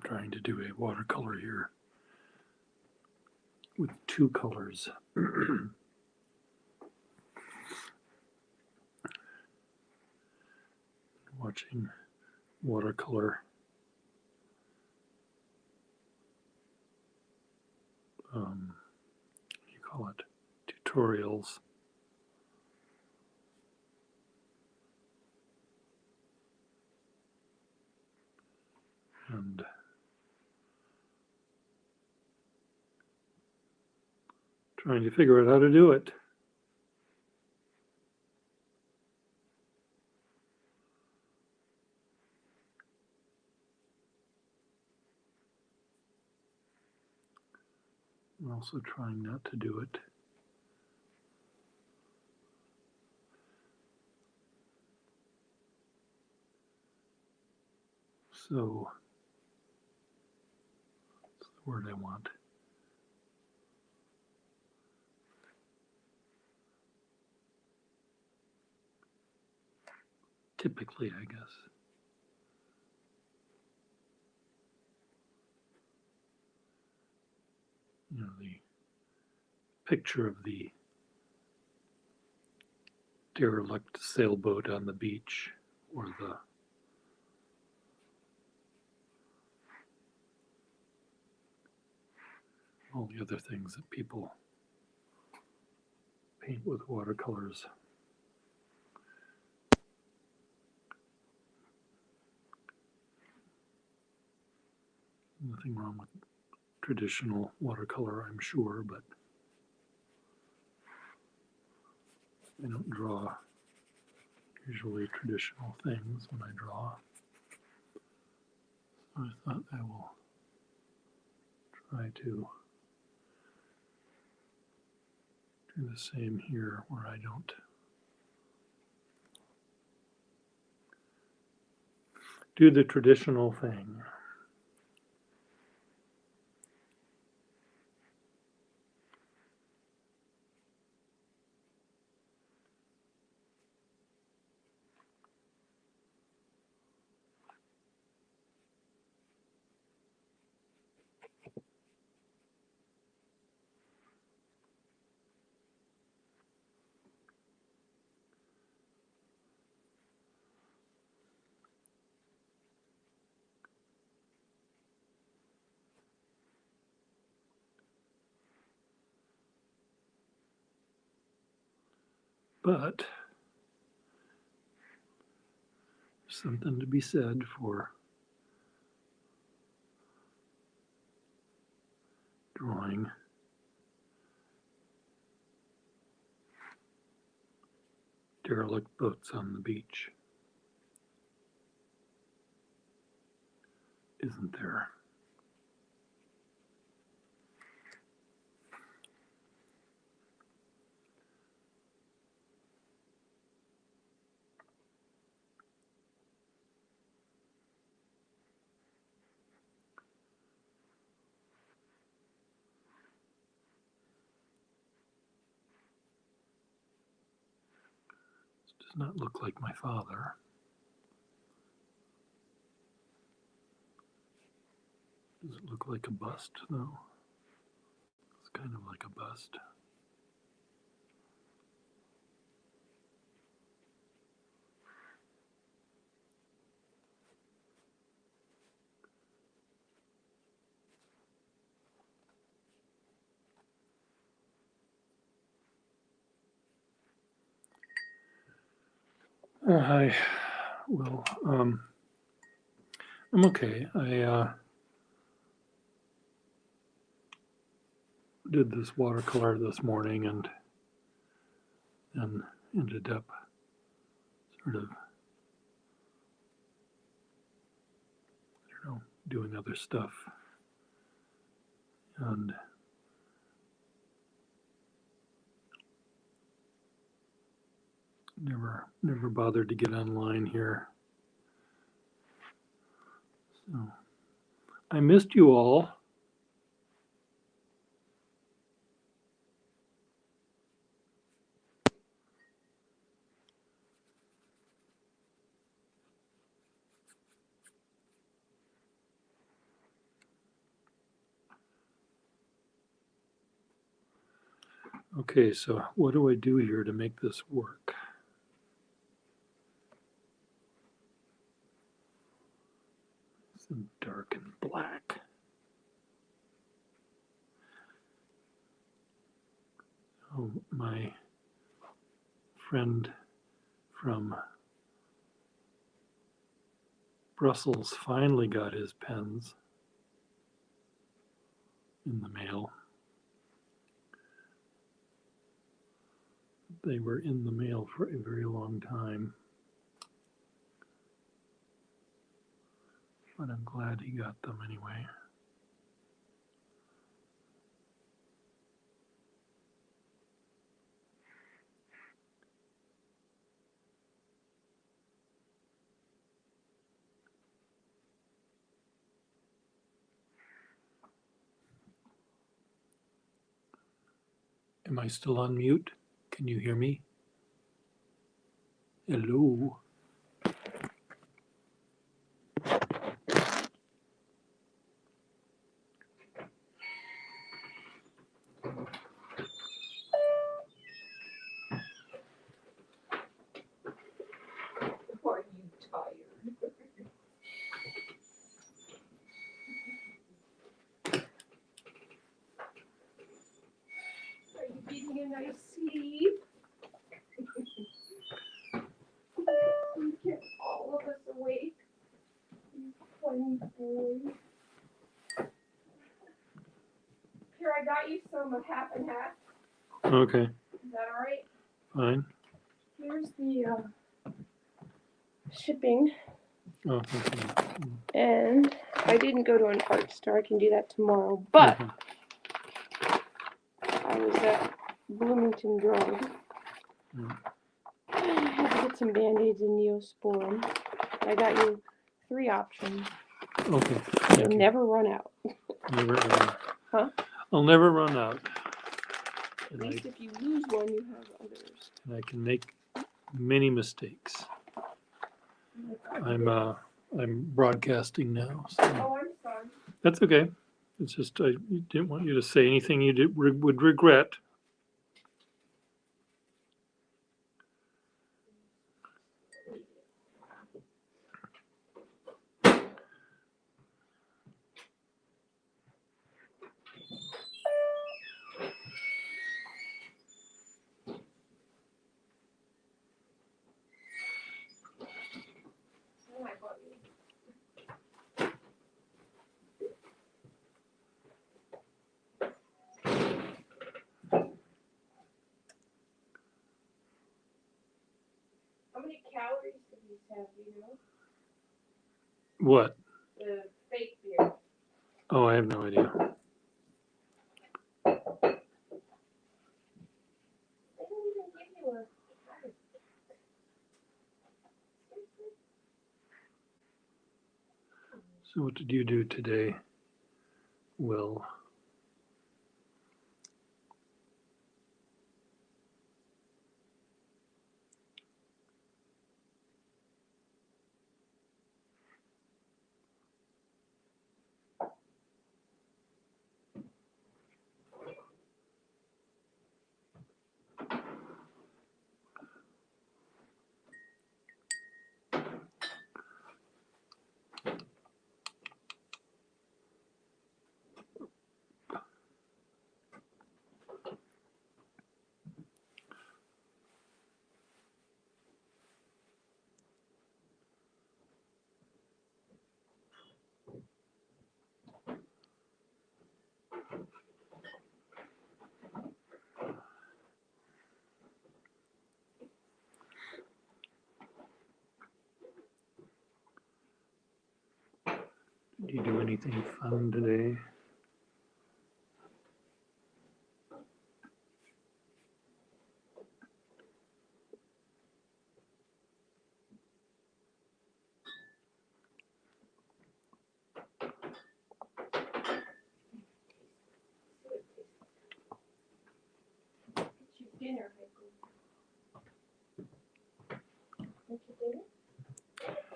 trying to do a watercolor here with two colors. Watching watercolor what do you call it, tutorials. And trying to figure out how to do it. I'm also trying not to do it so, that's the word I want. Typically, I guess. You know, the picture of the derelict sailboat on the beach, or all the other things that people paint with watercolors. Nothing wrong with traditional watercolor, I'm sure, but I don't draw usually traditional things when I draw. So I thought I will try to do the same here, where I don't do the traditional thing. But there's something to be said for drawing derelict boats on the beach, isn't there? This does not look like my father. Does it look like a bust, though? It's kind of like a bust. I will, I'm okay. I did this watercolor this morning and ended up sort of, I don't know, doing other stuff. And never bothered to get online here. So I missed you all. Okay, so what do I do here to make this work? Some dark and black. Oh, my friend from Brussels finally got his pens in the mail. They were in the mail for a very long time, but I'm glad he got them anyway. Am I still on mute? Can you hear me? Hello? Are you tired? Are you getting a nice sleep? You kept all of us awake. You funny boy. Here, I got you some of half and half. Okay, Is that all right? fine. Here's the shipping. Oh, thank you. And I didn't go to an art store. I can do that tomorrow. But I was at Bloomington Drug. Mm. I had to get some Band-Aids and Neosporin. I got you 3 options. Okay, You'll thank you. never run out. Never run. Huh? I'll never run out. At And least if you lose one, you have others. I can make many mistakes. I'm broadcasting now, so Oh, I'm sorry. that's okay. It's just I didn't want you to say anything you would regret. Oh, I bought you. How many calories do these have, do you know? What? The fake beer. Oh, I have no idea. They don't even give you a calorie. So what did you do today, Will? Did you do anything fun today? Get you dinner, Heiko. Get you dinner?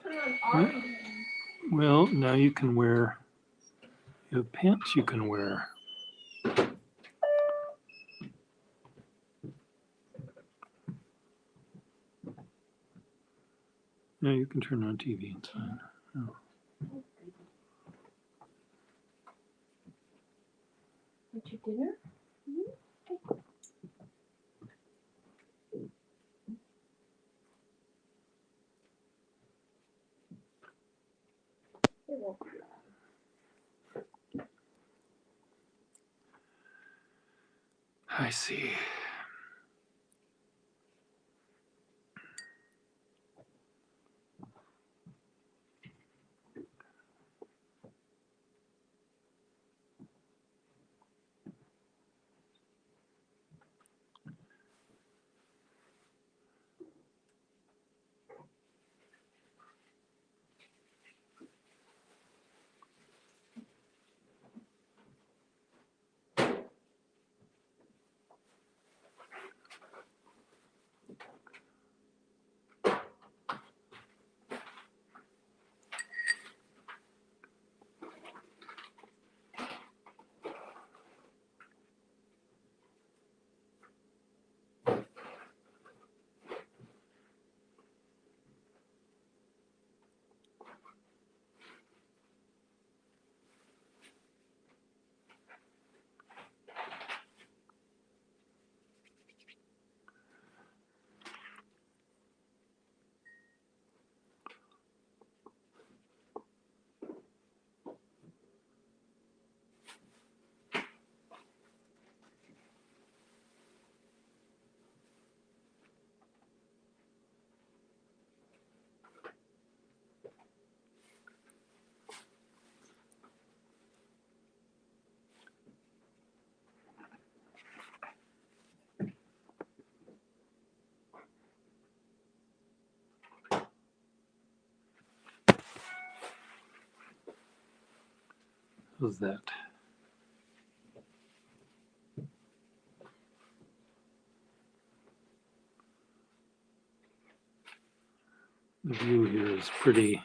Turn on orange. Well, now you can wear. You have pants you can wear. Yeah, you can turn on TV. It's fine. Oh. What's your dinner? It won't be long. I see. How's that? The view here is pretty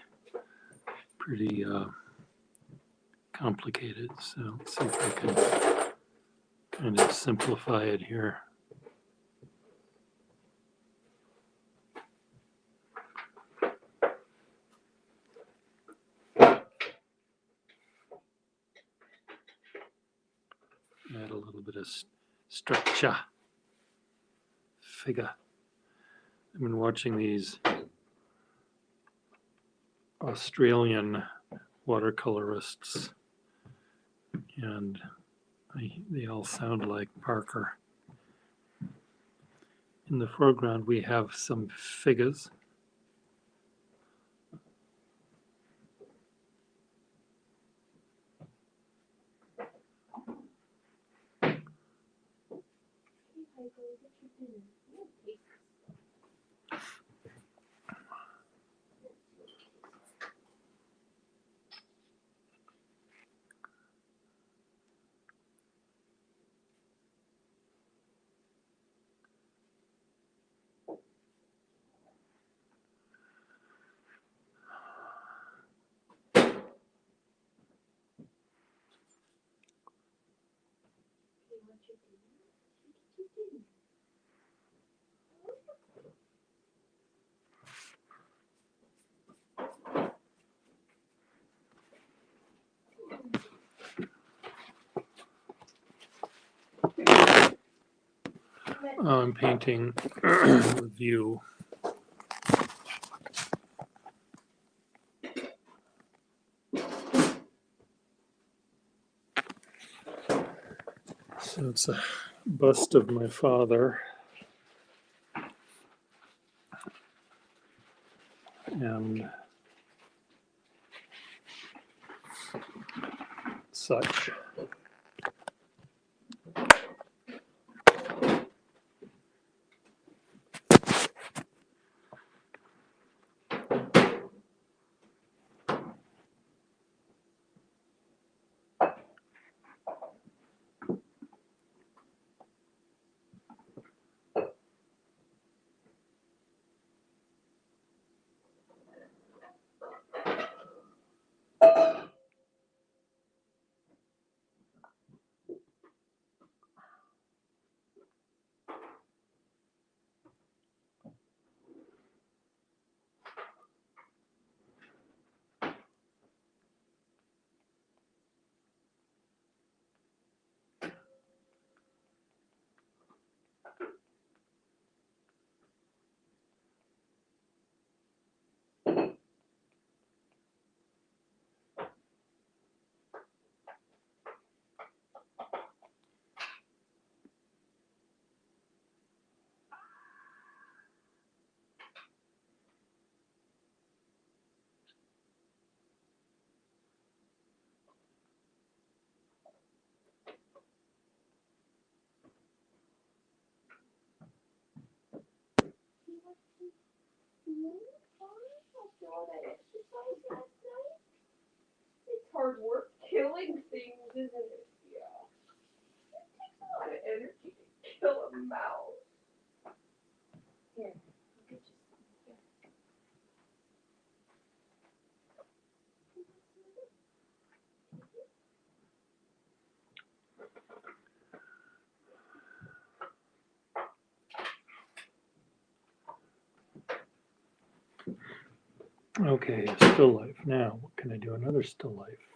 complicated. So let's see if I can kind of simplify it here. Add a little bit of structure, figure. I've been watching these Australian watercolorists, and they all sound like Parker. In the foreground, we have some figures. I'm painting the view. So it's a bust of my father, and such. After all that exercise last night? It's hard work killing things, isn't it? Yeah. It takes a lot of energy to kill a mouse. Here, I'll get you some. Okay, still life. Now, what can I do? Another still life.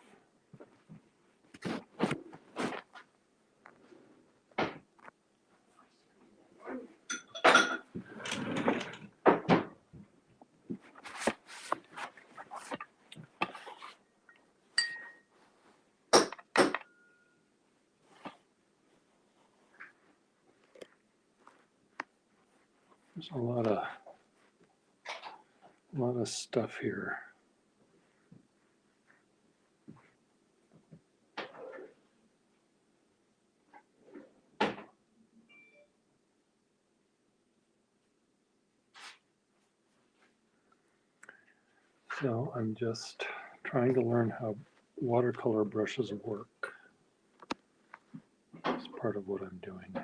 There's a lot of stuff here. So I'm just trying to learn how watercolor brushes work. That's part of what I'm doing.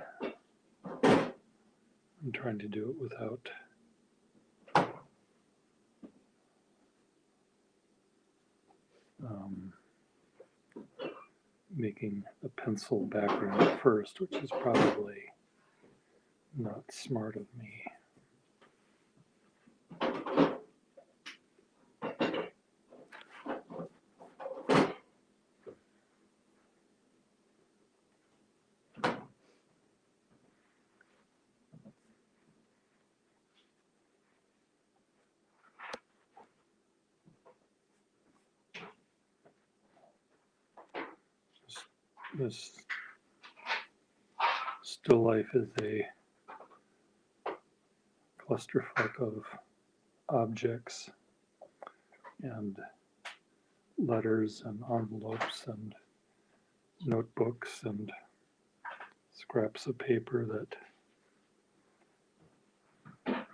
I'm trying to do it without making a pencil background first, which is probably not smart of me. This still life is a clusterfuck of objects and letters and envelopes and notebooks and scraps of paper that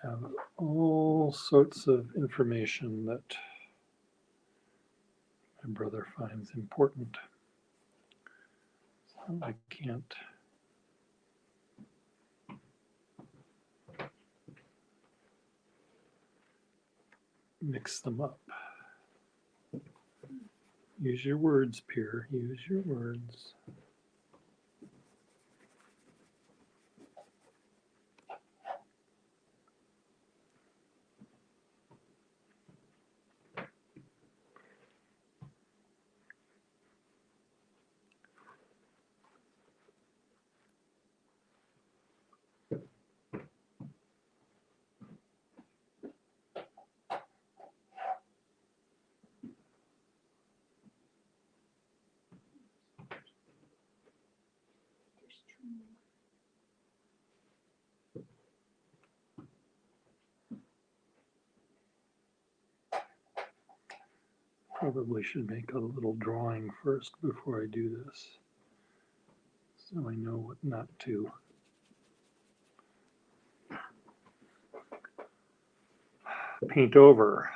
have all sorts of information that my brother finds important. So I can't mix them up. Use your words, Pierre. Use your words. There's two more. Probably should make a little drawing first before I do this, so I know what not to paint over.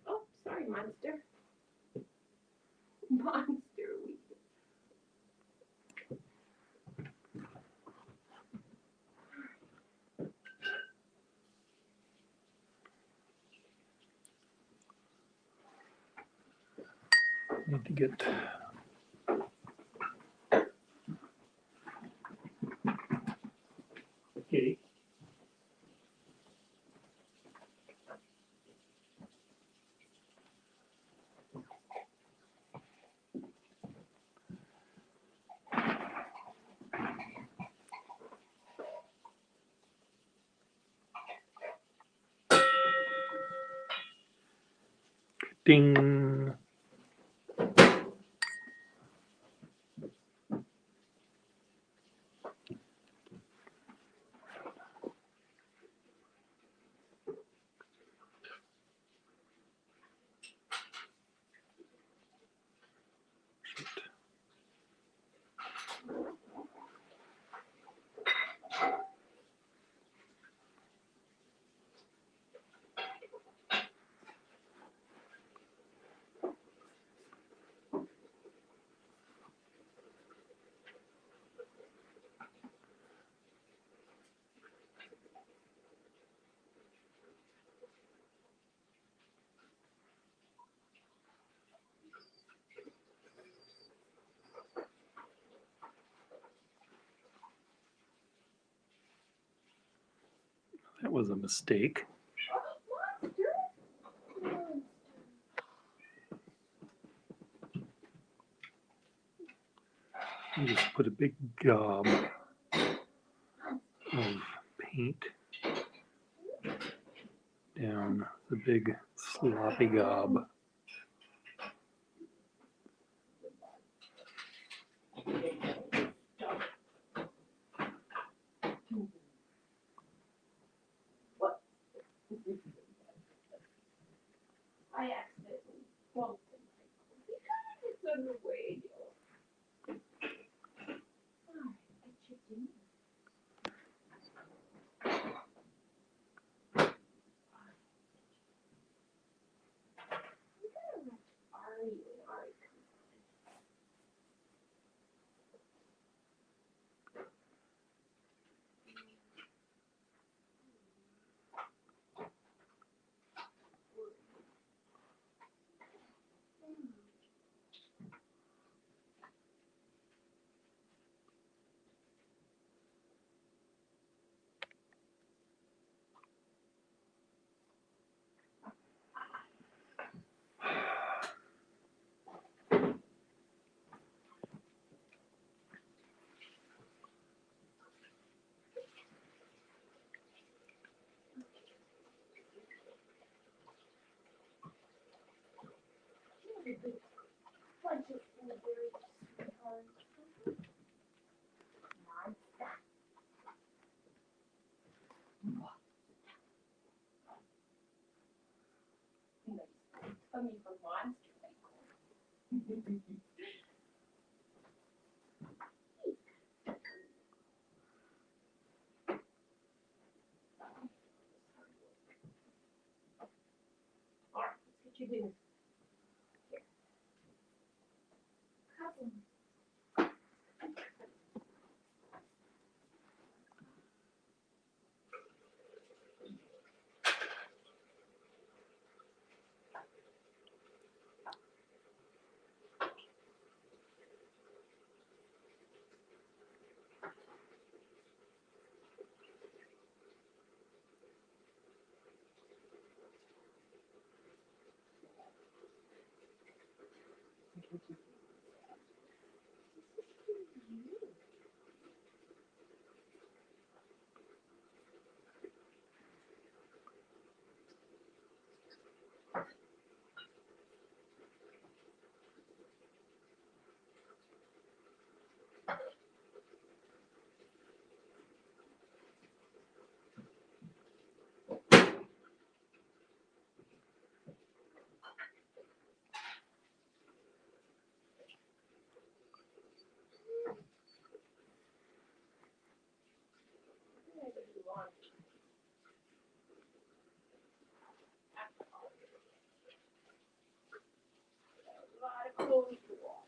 Oh, sorry, monster. Monster. Need to get Kitty. Ding. That was a mistake. I just put a big gob of paint down the big sloppy gob. What? I accidentally bumped him. It's underway. Alright, I chipped in. Are you and Ari? Bunch of blueberries, sweetheart. Monster. Tummy for monster. Alright, let's get you dinner. Here. Have some. A lot of clothes to wash.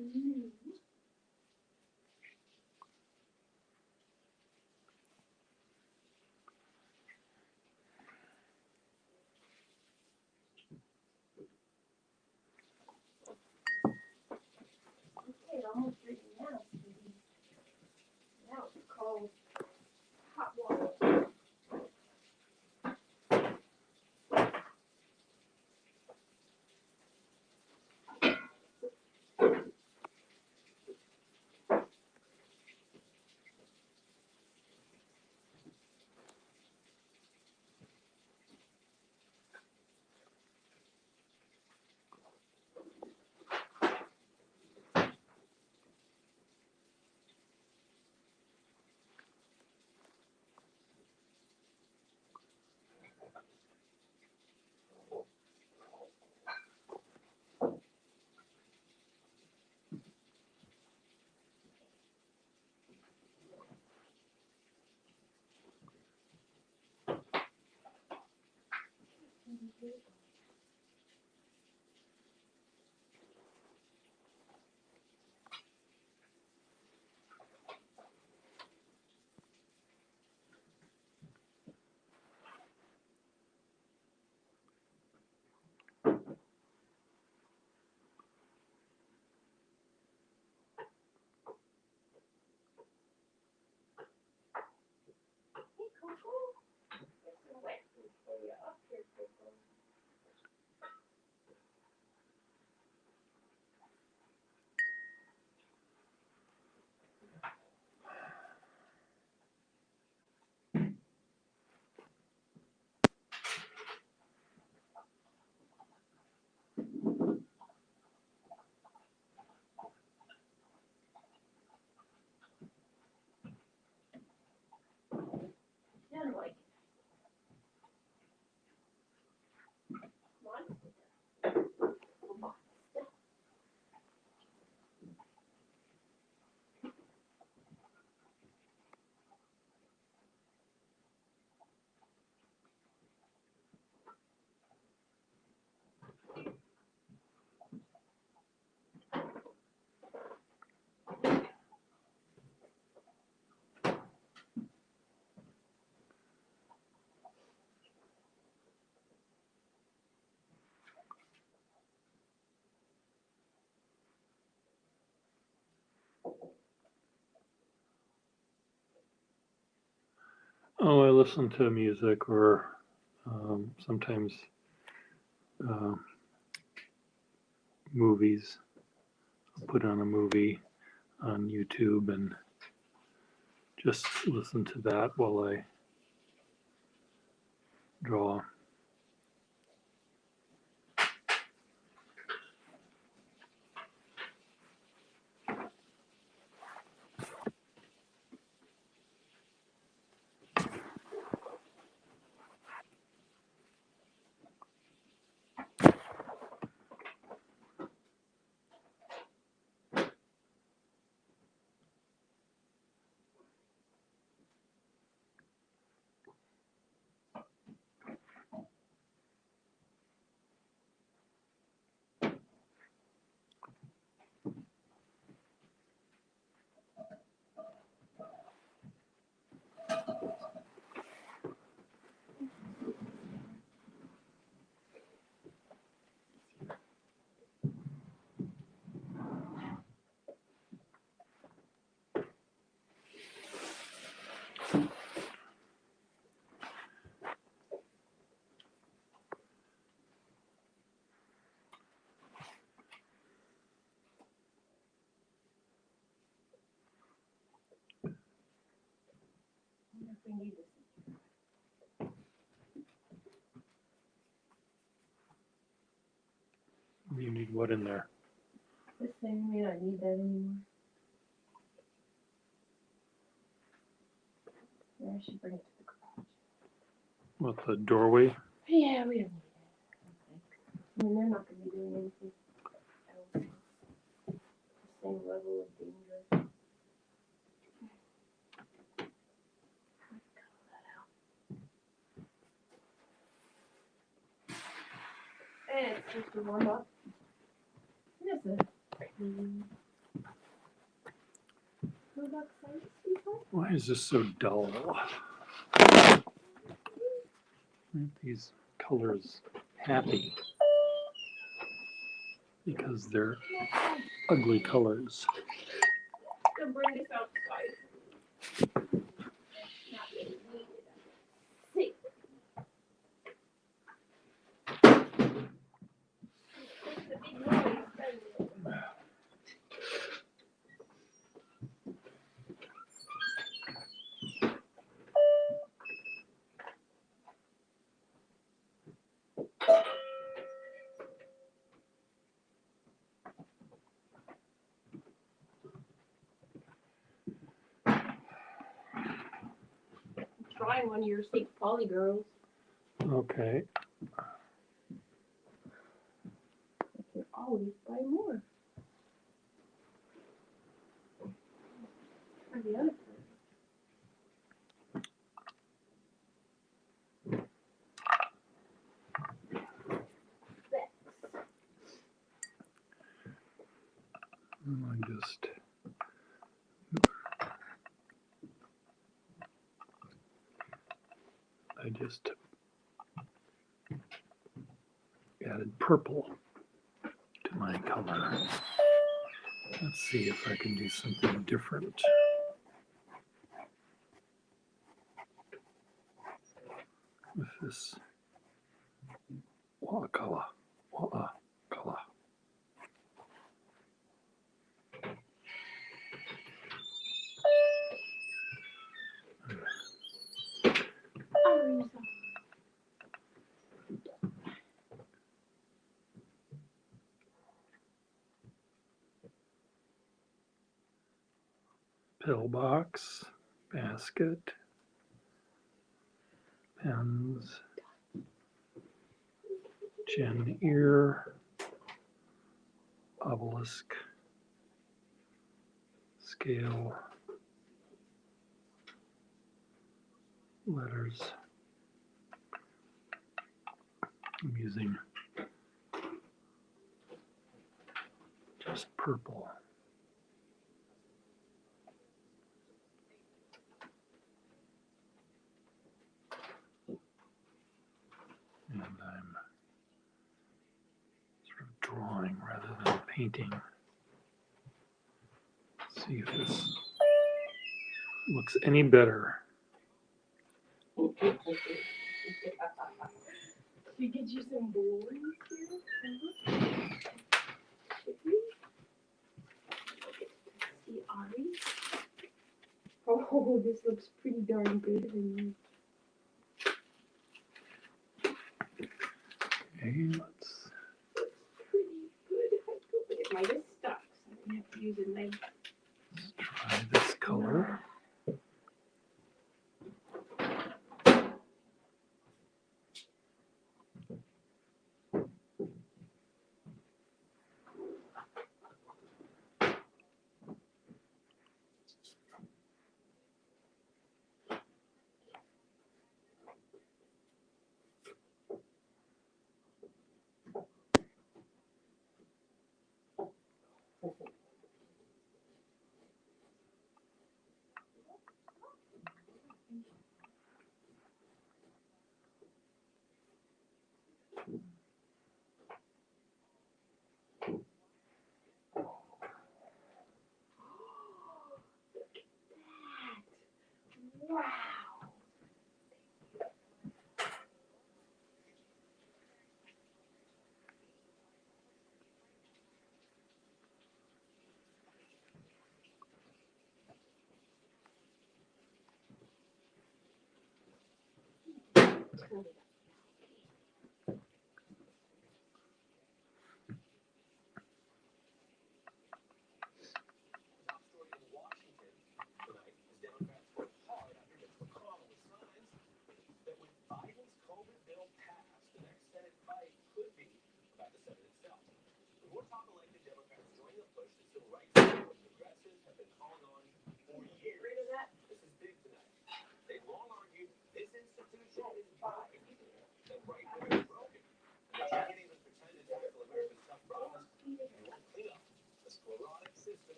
Mm. Okay, almost ready now. Now it's called hot water. Hey, Coco. There's some wet food for you up here, Coco. He doesn't like it. Come on. Come on. Oh, I listen to music or sometimes uh, movies. I'll put on a movie on YouTube and just listen to that while I draw. I wonder if we need this. You need what in there? This thing may not need that anymore. Maybe I should bring it to the garage. What, the doorway? Yeah, we don't need it. I mean, they're not going to be doing anything else. The same level of danger. Cut all that out. And it's just to warm up. This is clean. Why is this so dull? Aren't these colors happy? Because they're ugly colors. To bring this outside. Not really needed. See. It's a big noise, doesn't it? Trying one of your 6 poly girls. Okay. I can always buy more. Try the other I just added purple to my color. Let's see if I can do something different with this watercolor. Pillbox, basket, pens, gin ear, obelisk, scale, letters. I'm using just purple. And I'm sort of drawing rather than painting. Let's see if this looks any better. We get you some boys here. See Ari? Oh, this looks pretty darn good. Okay, let's. Pretty good. But it might have stuck, so I'm gonna have to use a knife. Let's try this color. Wow.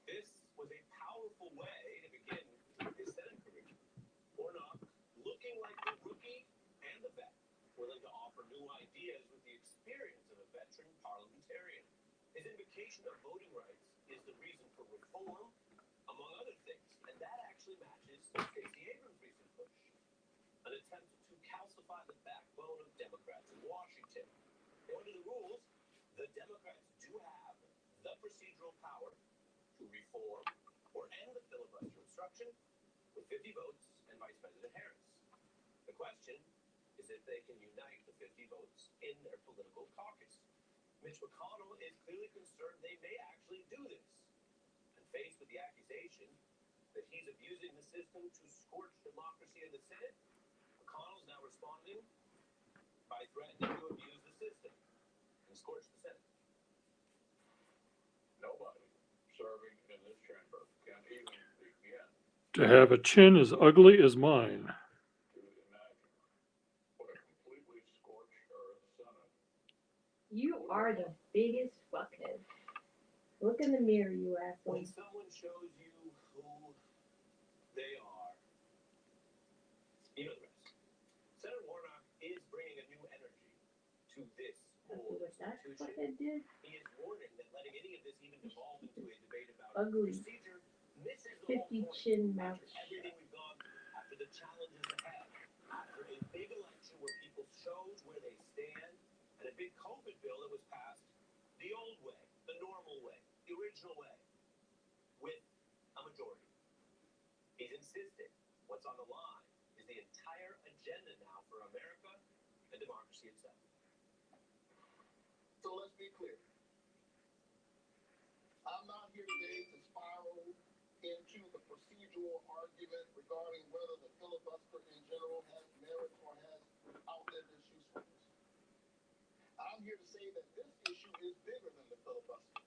This was a powerful way to begin his Senate career. Warnock, looking like the rookie and the vet, willing to offer new ideas with the experience of a veteran parliamentarian. His invocation of voting rights is the reason for reform, among other things, and that actually matches Stacey Abrams' recent push, an attempt to calcify the backbone of Democrats in Washington. According to the rules, the Democrats do have the procedural power to reform or end the filibuster obstruction with 50 votes and Vice President Harris. The question is if they can unite the 50 votes in their political caucus. Mitch McConnell is clearly concerned they may actually do this. And faced with the accusation that he's abusing the system to scorch democracy in the Senate, McConnell's now responding by threatening to abuse the system and scorch the Senate. Nobody serving in this chamber can even begin To have a chin as ugly as mine. to imagine what a completely scorched earth Senate. You are the biggest fuckhead. Look in the mirror, you asshole. When someone shows you who they are, you know the rest. Senator Warnock is bringing a new energy to this After whole what that institution. fuckhead did, He is warning that letting any of this even evolve into a debate about ugly procedure misses the whole 50 point. chin mouth After everything we've gone through, after the challenges ahead, after a big election where people chose where they stand, and a big COVID bill that was passed the old way, the normal way, the original way, with a majority. He's insisting what's on the line is the entire agenda now for America and democracy itself. So let's be clear. I'm not here today to spiral into the procedural argument regarding whether the filibuster in general has merit or has outlived its usefulness. I'm here to say that this issue is bigger than the filibuster.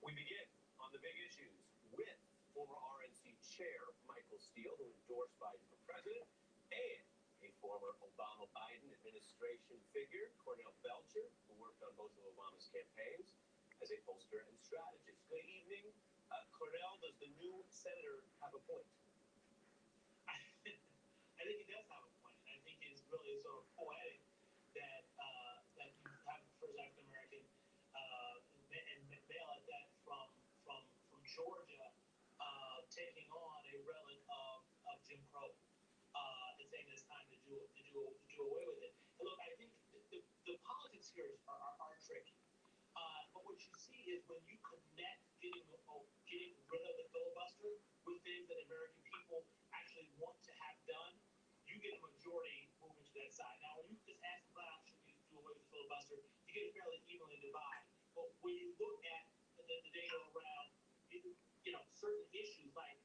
We begin on the big issues with former RNC chair Michael Steele, who endorsed Biden for president, and a former Obama-Biden administration figure, Cornell Belcher, who worked on both of Obama's campaigns as a pollster and strategist. Good evening. Cornell, does the new senator have a point? I think he does have a point. I think it's really sort of poetic that that you have the first African American and male at that from Georgia taking on a relic of Jim Crow and saying it's time to do away with it. And look, I think the politics here are tricky. But what you see is when you connect getting rid of the filibuster with things that American people actually want to have done, you get a majority moving to that side. Now, when you just ask them flat out, should we do away with the filibuster, you get fairly evenly divided. But when you look at the data around, certain issues like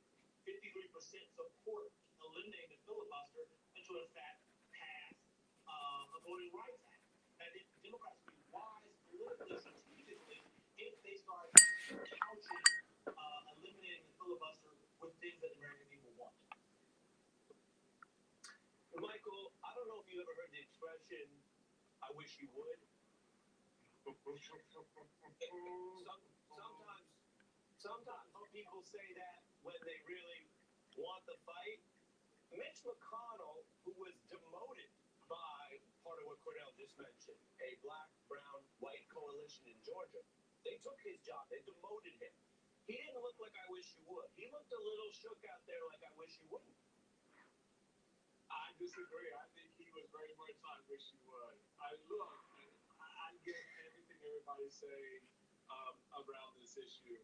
53% support eliminating the filibuster and to in fact pass a voting rights act. And if Democrats would be wise politically, strategically, if they start couching eliminating the filibuster with things that the American people want. Michael, I don't know if you ever heard the expression, I wish you would. Sometimes people say that when they really want the fight. Mitch McConnell, who was demoted by part of what Cornell just mentioned, a black, brown, white coalition in Georgia, they took his job. They demoted him. He didn't look like I wish you would. He looked a little shook out there like I wish you wouldn't. I disagree. I think he was very much like wish you would. I get everything everybody's saying around this issue,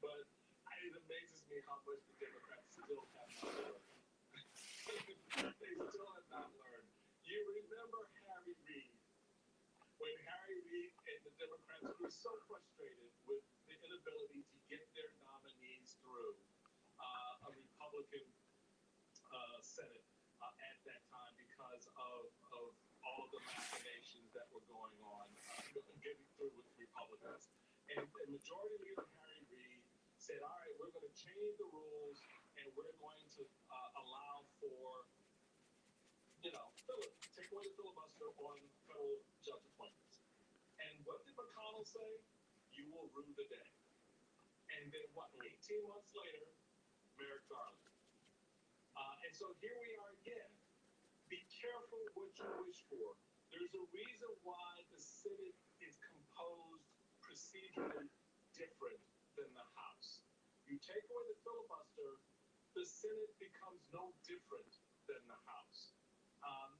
but it amazes me how much the Democrats still have not learned. They still have not learned. You remember Harry Reid, when Harry Reid and the Democrats were so frustrated with the inability to get their nominees through a Republican Senate at that time because of all of the machinations that were going on, getting through with Republicans. And Majority Leader Harry Reid said, all right, we're going to change the rules and we're going to allow for, take away the filibuster on federal judge appointments. And what did McConnell say? You will rue the day. And then 18 months later, Merrick Garland. And so here we are again. Be careful what you wish for. There's a reason why the Senate is composed procedurally different than the House. You take away the filibuster, the Senate becomes no different than the House.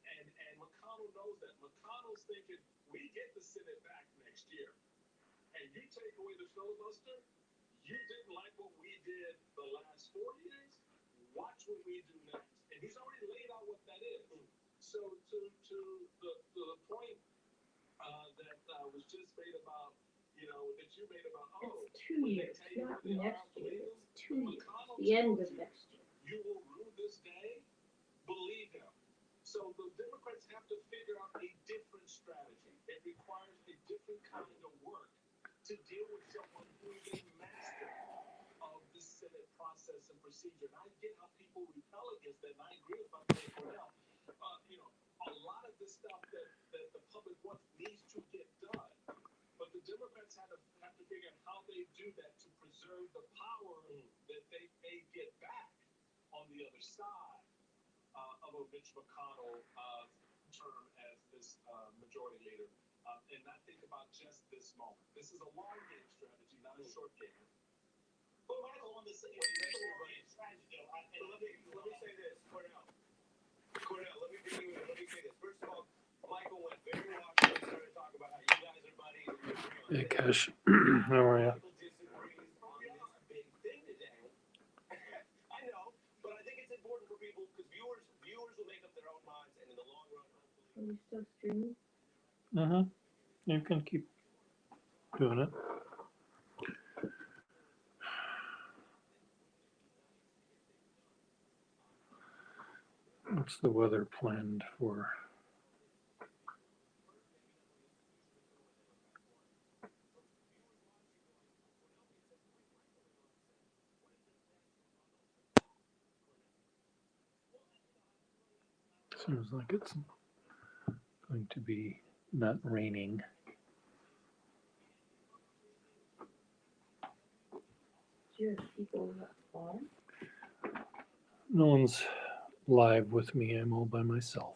And McConnell knows that. McConnell's thinking, we get the Senate back next year. And you take away the filibuster, you didn't like what we did the last 4 years, watch what we do next. And he's already laid out what that is. So to the point that was just made about, that you made about, it's 2 years, not next year. It's 2 years. The end of next year. You will rue this day. Believe him. So the Democrats have to figure out a different strategy. It requires a different kind of work to deal with someone who is a master of the Senate process and procedure. And I get how people repel against that, and I agree with Dr. Cornell. A lot of this stuff that the public wants needs to get done. But the Democrats have to figure out how they do that to preserve the power that they may get back on the other side of a Mitch McConnell term as this majority leader, and not think about just this moment. This is a long game strategy, not a short game. But Michael, on this, you mentioned a long game strategy, though. And let me say this, Cornell, let me say this. First of all, Michael went very well after we started talking about how you guys are buddies and you agree on Hey, this. Cash. How are you? Michael disagrees on this big thing today. I know, but I think it's important for people because viewers will make up their own minds, and in the long run, hopefully. Are we still streaming? You can keep doing it. What's the weather planned for? Seems like it's going to be not raining. Do you have people on? No one's live with me. I'm all by myself.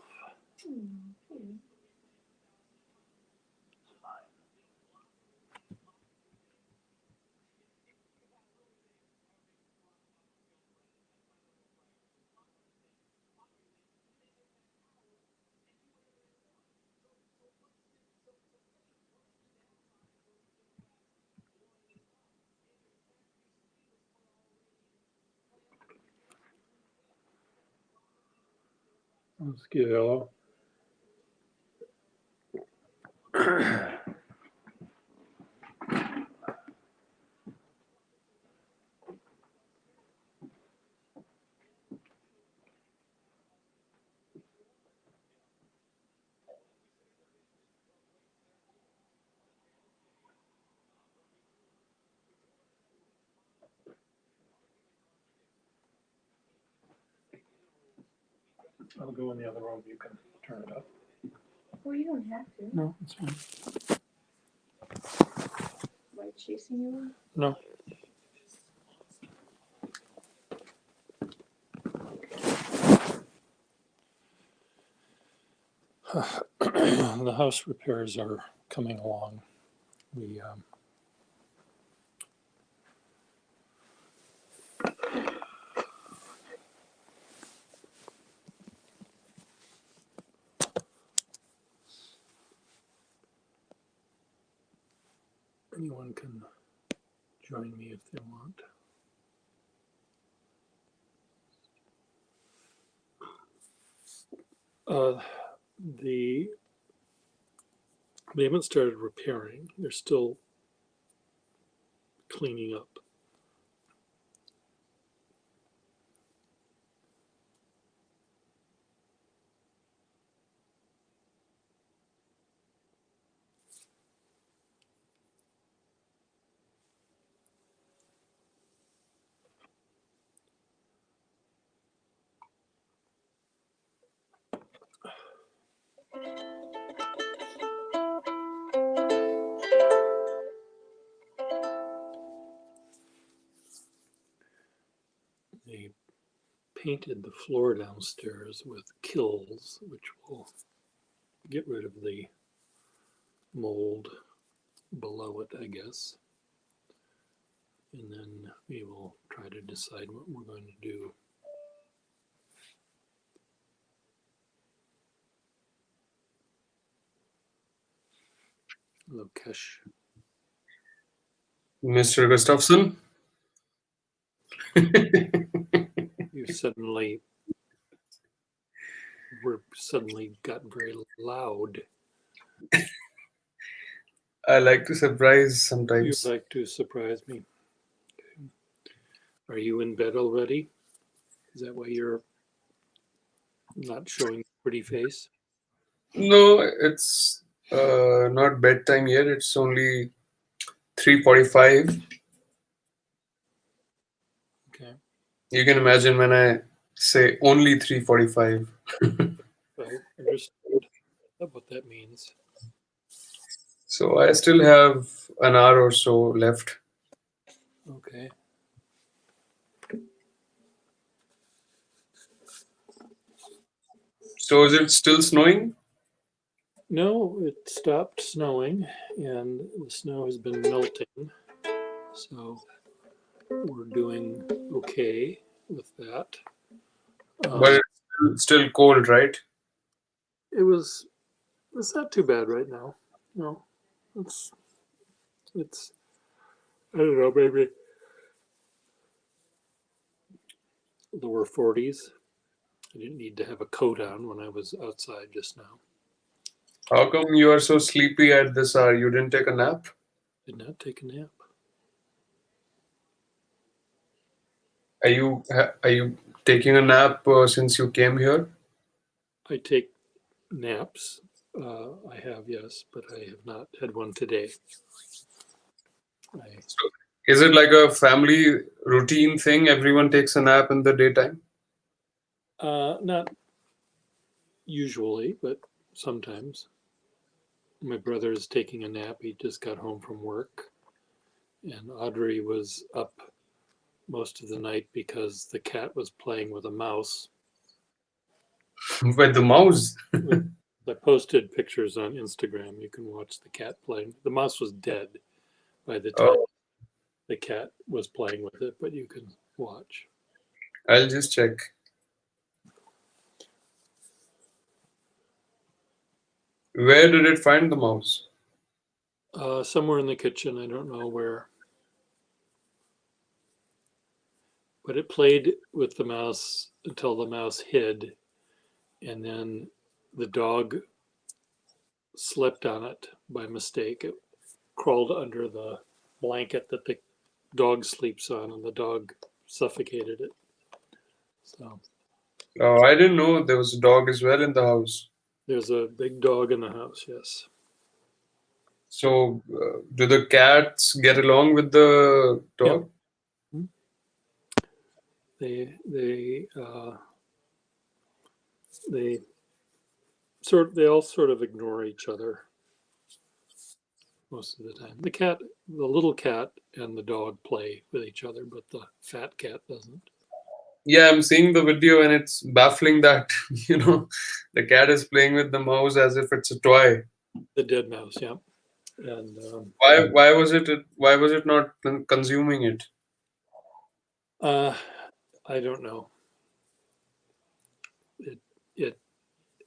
Let's get hello. I'll go in the other room. You can turn it up. Well, you don't have to. No, it's fine. Am I chasing you? No. The house repairs are coming along. We anyone can join me if they want. They haven't started repairing. They're still cleaning up. They painted the floor downstairs with Kills, which will get rid of the mold below it, I guess. And then we will try to decide what we're going to do. Lokesh. Mr. Gustafson? You suddenly got very loud. I like to surprise You sometimes. like to surprise me. Okay. Are you in bed already? Is that why you're not showing a pretty face? No, it's not bedtime yet. It's only 3:45. Okay. You can imagine when I say only 3:45. I understand what that means. So I still have an hour or so left. Okay. So is it still snowing? No, it stopped snowing and the snow has been melting. So we're doing okay with that. But it's still cold, right? It's not too bad right now. No, it's I don't know, maybe lower 40s. I didn't need to have a coat on when I was outside just now. How come you are so sleepy at this hour? You didn't take a nap? Did not take a nap. Are you taking a nap since you came here? I take naps. I have, yes, but I have not had one today. So is it like a family routine thing? Everyone takes a nap in the daytime? Not usually, but sometimes. My brother is taking a nap. He just got home from work. And Audrey was up most of the night because the cat was playing with a mouse. With the mouse? I posted pictures on Instagram. You can watch the cat playing. The mouse was dead by the time Oh, the cat was playing with it, but you can watch. I'll just check. Where did it find the mouse? Somewhere in the kitchen, I don't know where. But it played with the mouse until the mouse hid, and then the dog slept on it by mistake. It crawled under the blanket that the dog sleeps on, and the dog suffocated it. So Oh, I didn't know there was a dog as well in the house. there's a big dog in the house, yes. So, do the cats get along with the Yeah. dog? They they all sort of ignore each other most of the time. The little cat and the dog play with each other, but the fat cat doesn't. Yeah, I'm seeing the video and it's baffling that, the cat is playing with the mouse as if it's a toy. The dead mouse, yeah. And Why was it not consuming it? I don't know. It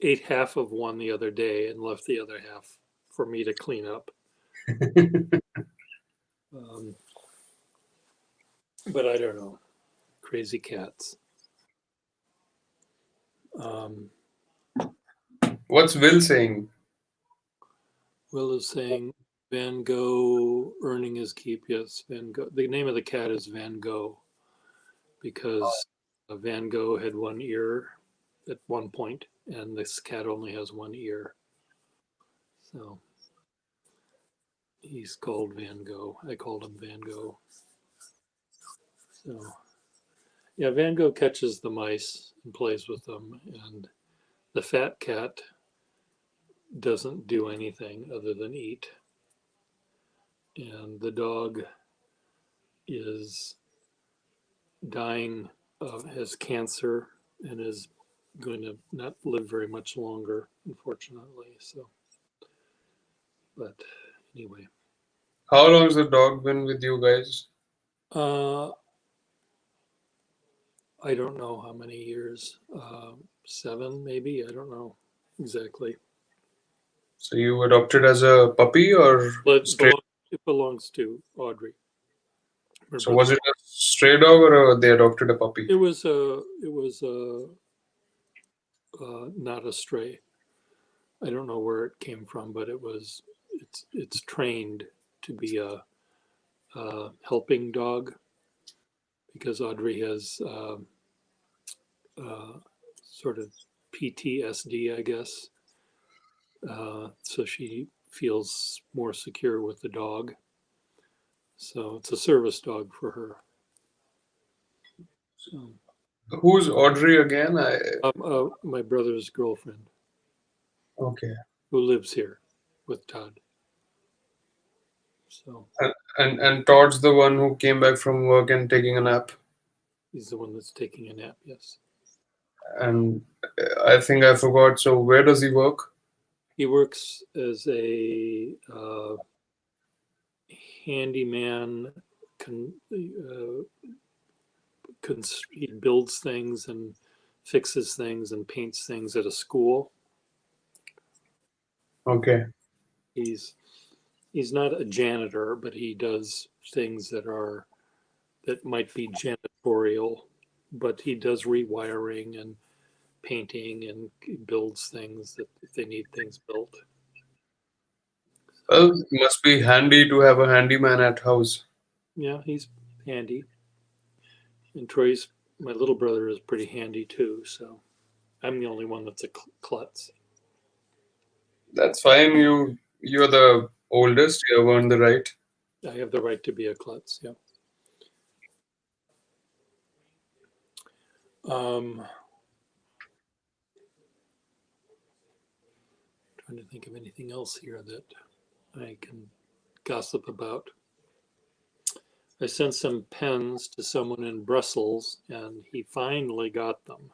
ate half of one the other day and left the other half for me to clean up. But I don't know. Crazy cats. What's Will saying? Will is saying Van Gogh earning his keep. Yes, Van Gogh. The name of the cat is Van Gogh because Van Gogh had one ear at one point, and this cat only has one ear. So he's called Van Gogh. I called him Van Gogh. So yeah, Van Gogh catches the mice and plays with them, and the fat cat doesn't do anything other than eat. And the dog is dying has cancer and is going to not live very much longer, unfortunately. So, but anyway, How long has the dog been with you guys? uh, I don't know how many years. 7 maybe. I don't know exactly. So you adopted as a puppy or But stray? it belongs to Audrey. My So brother. was it a stray dog or they adopted a puppy? It was a not a stray. I don't know where it came from, but it's trained to be a helping dog because Audrey has uh, sort of PTSD, I guess. So she feels more secure with the dog. So it's a service dog for her. So, Who's Audrey again? my brother's girlfriend Okay. who lives here with Todd. So And Todd's the one who came back from work and taking a nap. he's the one that's taking a nap. Yes. And I think I forgot. So where does he work? He works as a handyman. He builds things and fixes things and paints things at a school. Okay. He's he's not a janitor, but he does things that might be janitorial. But he does rewiring and painting and he builds things that if they need things built. Well, it must be handy to have a handyman at house. Yeah, he's handy. And my little brother is pretty handy too. So I'm the only one that's a klutz. That's fine. You're the oldest. You have earned the right. I have the right to be a klutz. Yeah. Um, Trying to think of anything else here that I can gossip about. I sent some pens to someone in Brussels and he finally got them.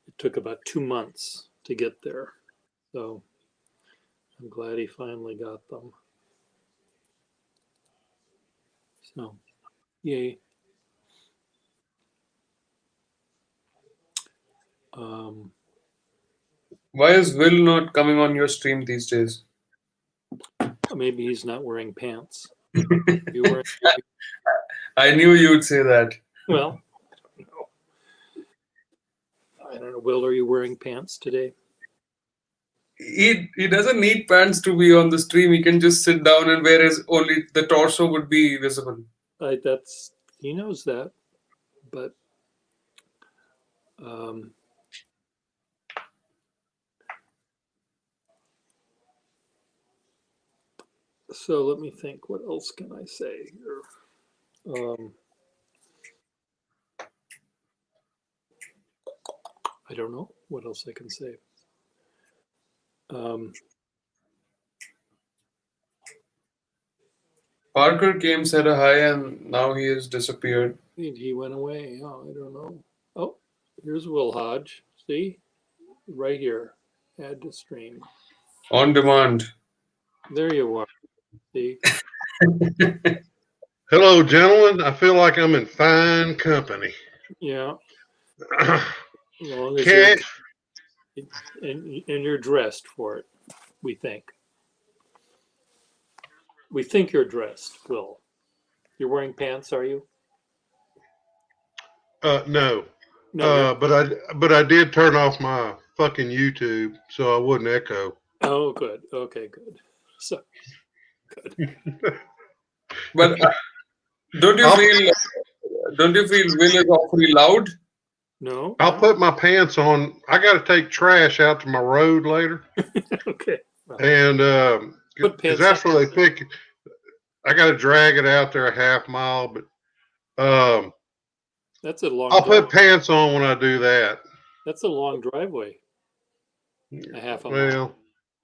It took about 2 months to get there. So I'm glad he finally got them. So, yay. Um, Why is Will not coming on your stream these days? Maybe he's not wearing pants. You wearing? I knew you'd say that. Well, I don't know. Will, are you wearing pants today? He doesn't need pants to be on the stream. He can just sit down and wear his only the torso would be visible. He knows that, but um, so let me think. What else can I say here? I don't know what else I can say. Um, Parker came, said a hi, and now he has disappeared. he went away. Oh, I don't know. Oh, here's Will Hodge. See, right here. Add to stream. On demand. There you are. See. Hello, gentlemen. I feel like I'm in fine company. Yeah. As long as Can't. and you're dressed for it. We think. We think you're dressed, Will. You're wearing pants, are you? No. No, you're. But I did turn off my fucking YouTube so I wouldn't echo. Oh, good. Okay, good. So good. But don't you feel Will is awfully loud? No. I'll put my pants on. I got to take trash out to my road later, Okay. Well, and put because pants that's on. where they pick. I got to drag it out there a half mile, but That's a long. I'll put pants on when I do that. That's a long driveway. A half a mile. Well,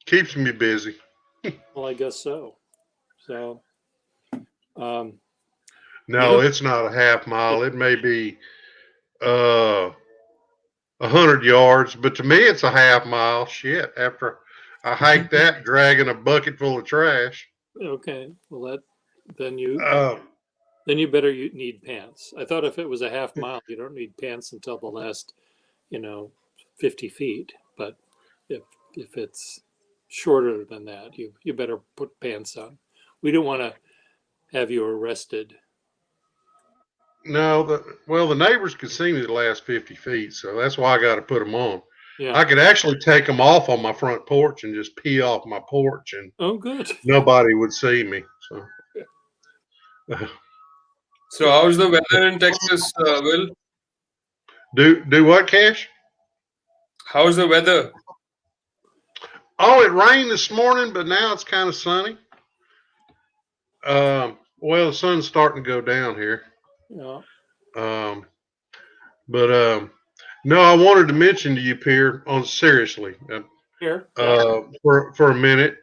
keeps me busy. Well, I guess so. So, No, it's not a half mile. It may be uh 100 yards, but to me it's a half mile. Shit, after I hiked that, dragging a bucket full of trash. Okay, well then Uh, you better need pants. I thought if it was a half mile, you don't need pants until the last, 50 feet. But if it's shorter than that, you better put pants on. We don't want to have you arrested. no, the neighbors could see me the last 50 feet, so that's why I got to put them on. Yeah. I could actually take them off on my front porch and just pee off my porch, and Oh, good. nobody would see me. So, So how's the weather in Texas, Will? do what, Cash? How's the weather? Oh, it rained this morning, but now it's kind of sunny. Well, the sun's starting to go down here. Yeah. Um, but no, I wanted to mention to you, Pierre, on seriously, Here. Yeah. for a minute.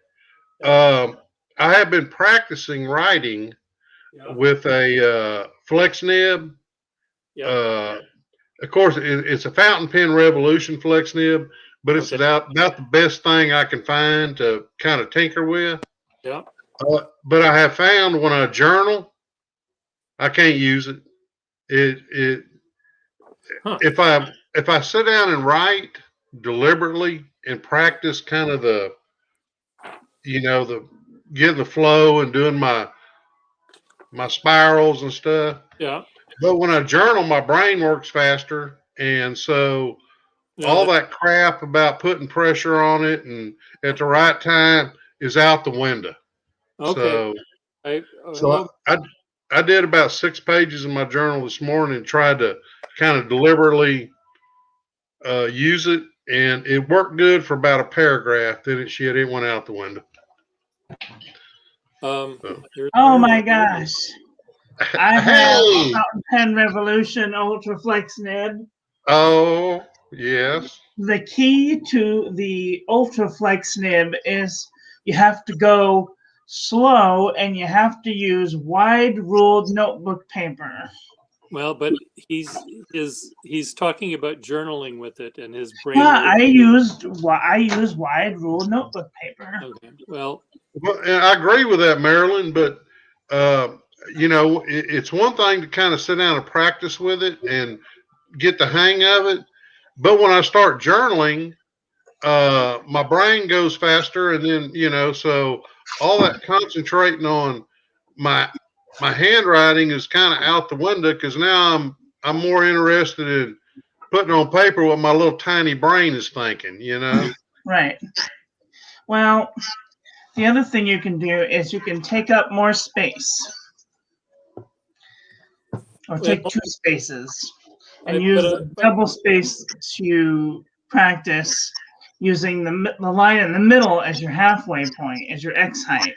I have been practicing writing Yeah. with a flex nib. Yeah. Of course, it's a fountain pen revolution flex nib, but it's Okay. about the best thing I can find to kind of tinker with. Yeah. But I have found when I journal, I can't use it. It Huh. if I sit down and write deliberately and practice kind of the getting the flow and doing my spirals and stuff. Yeah. But when I journal, my brain works faster, and so No, all that crap about putting pressure on it and at the right time is out the window. okay. So I did about 6 pages in my journal this morning and tried to kind of deliberately use it, and it worked good for about a paragraph. Then it went out the window. Oh my gosh. I have Hey! Fountain Pen Revolution Ultra Flex Nib. Oh, yes. The key to the Ultra Flex Nib is you have to go slow and you have to use wide ruled notebook paper. Well, but he's talking about journaling with it, and his brain. Yeah, I use wide ruled notebook paper. Okay. Well, I agree with that, Marilyn. But it's one thing to kind of sit down and practice with it and get the hang of it. But when I start journaling, my brain goes faster, and then so all that concentrating on my handwriting is kind of out the window because now I'm more interested in putting on paper what my little tiny brain is thinking. Right. Well, the other thing you can do is you can take up more space, or take 2 spaces, and use the double space to practice using the line in the middle as your halfway point, as your X height.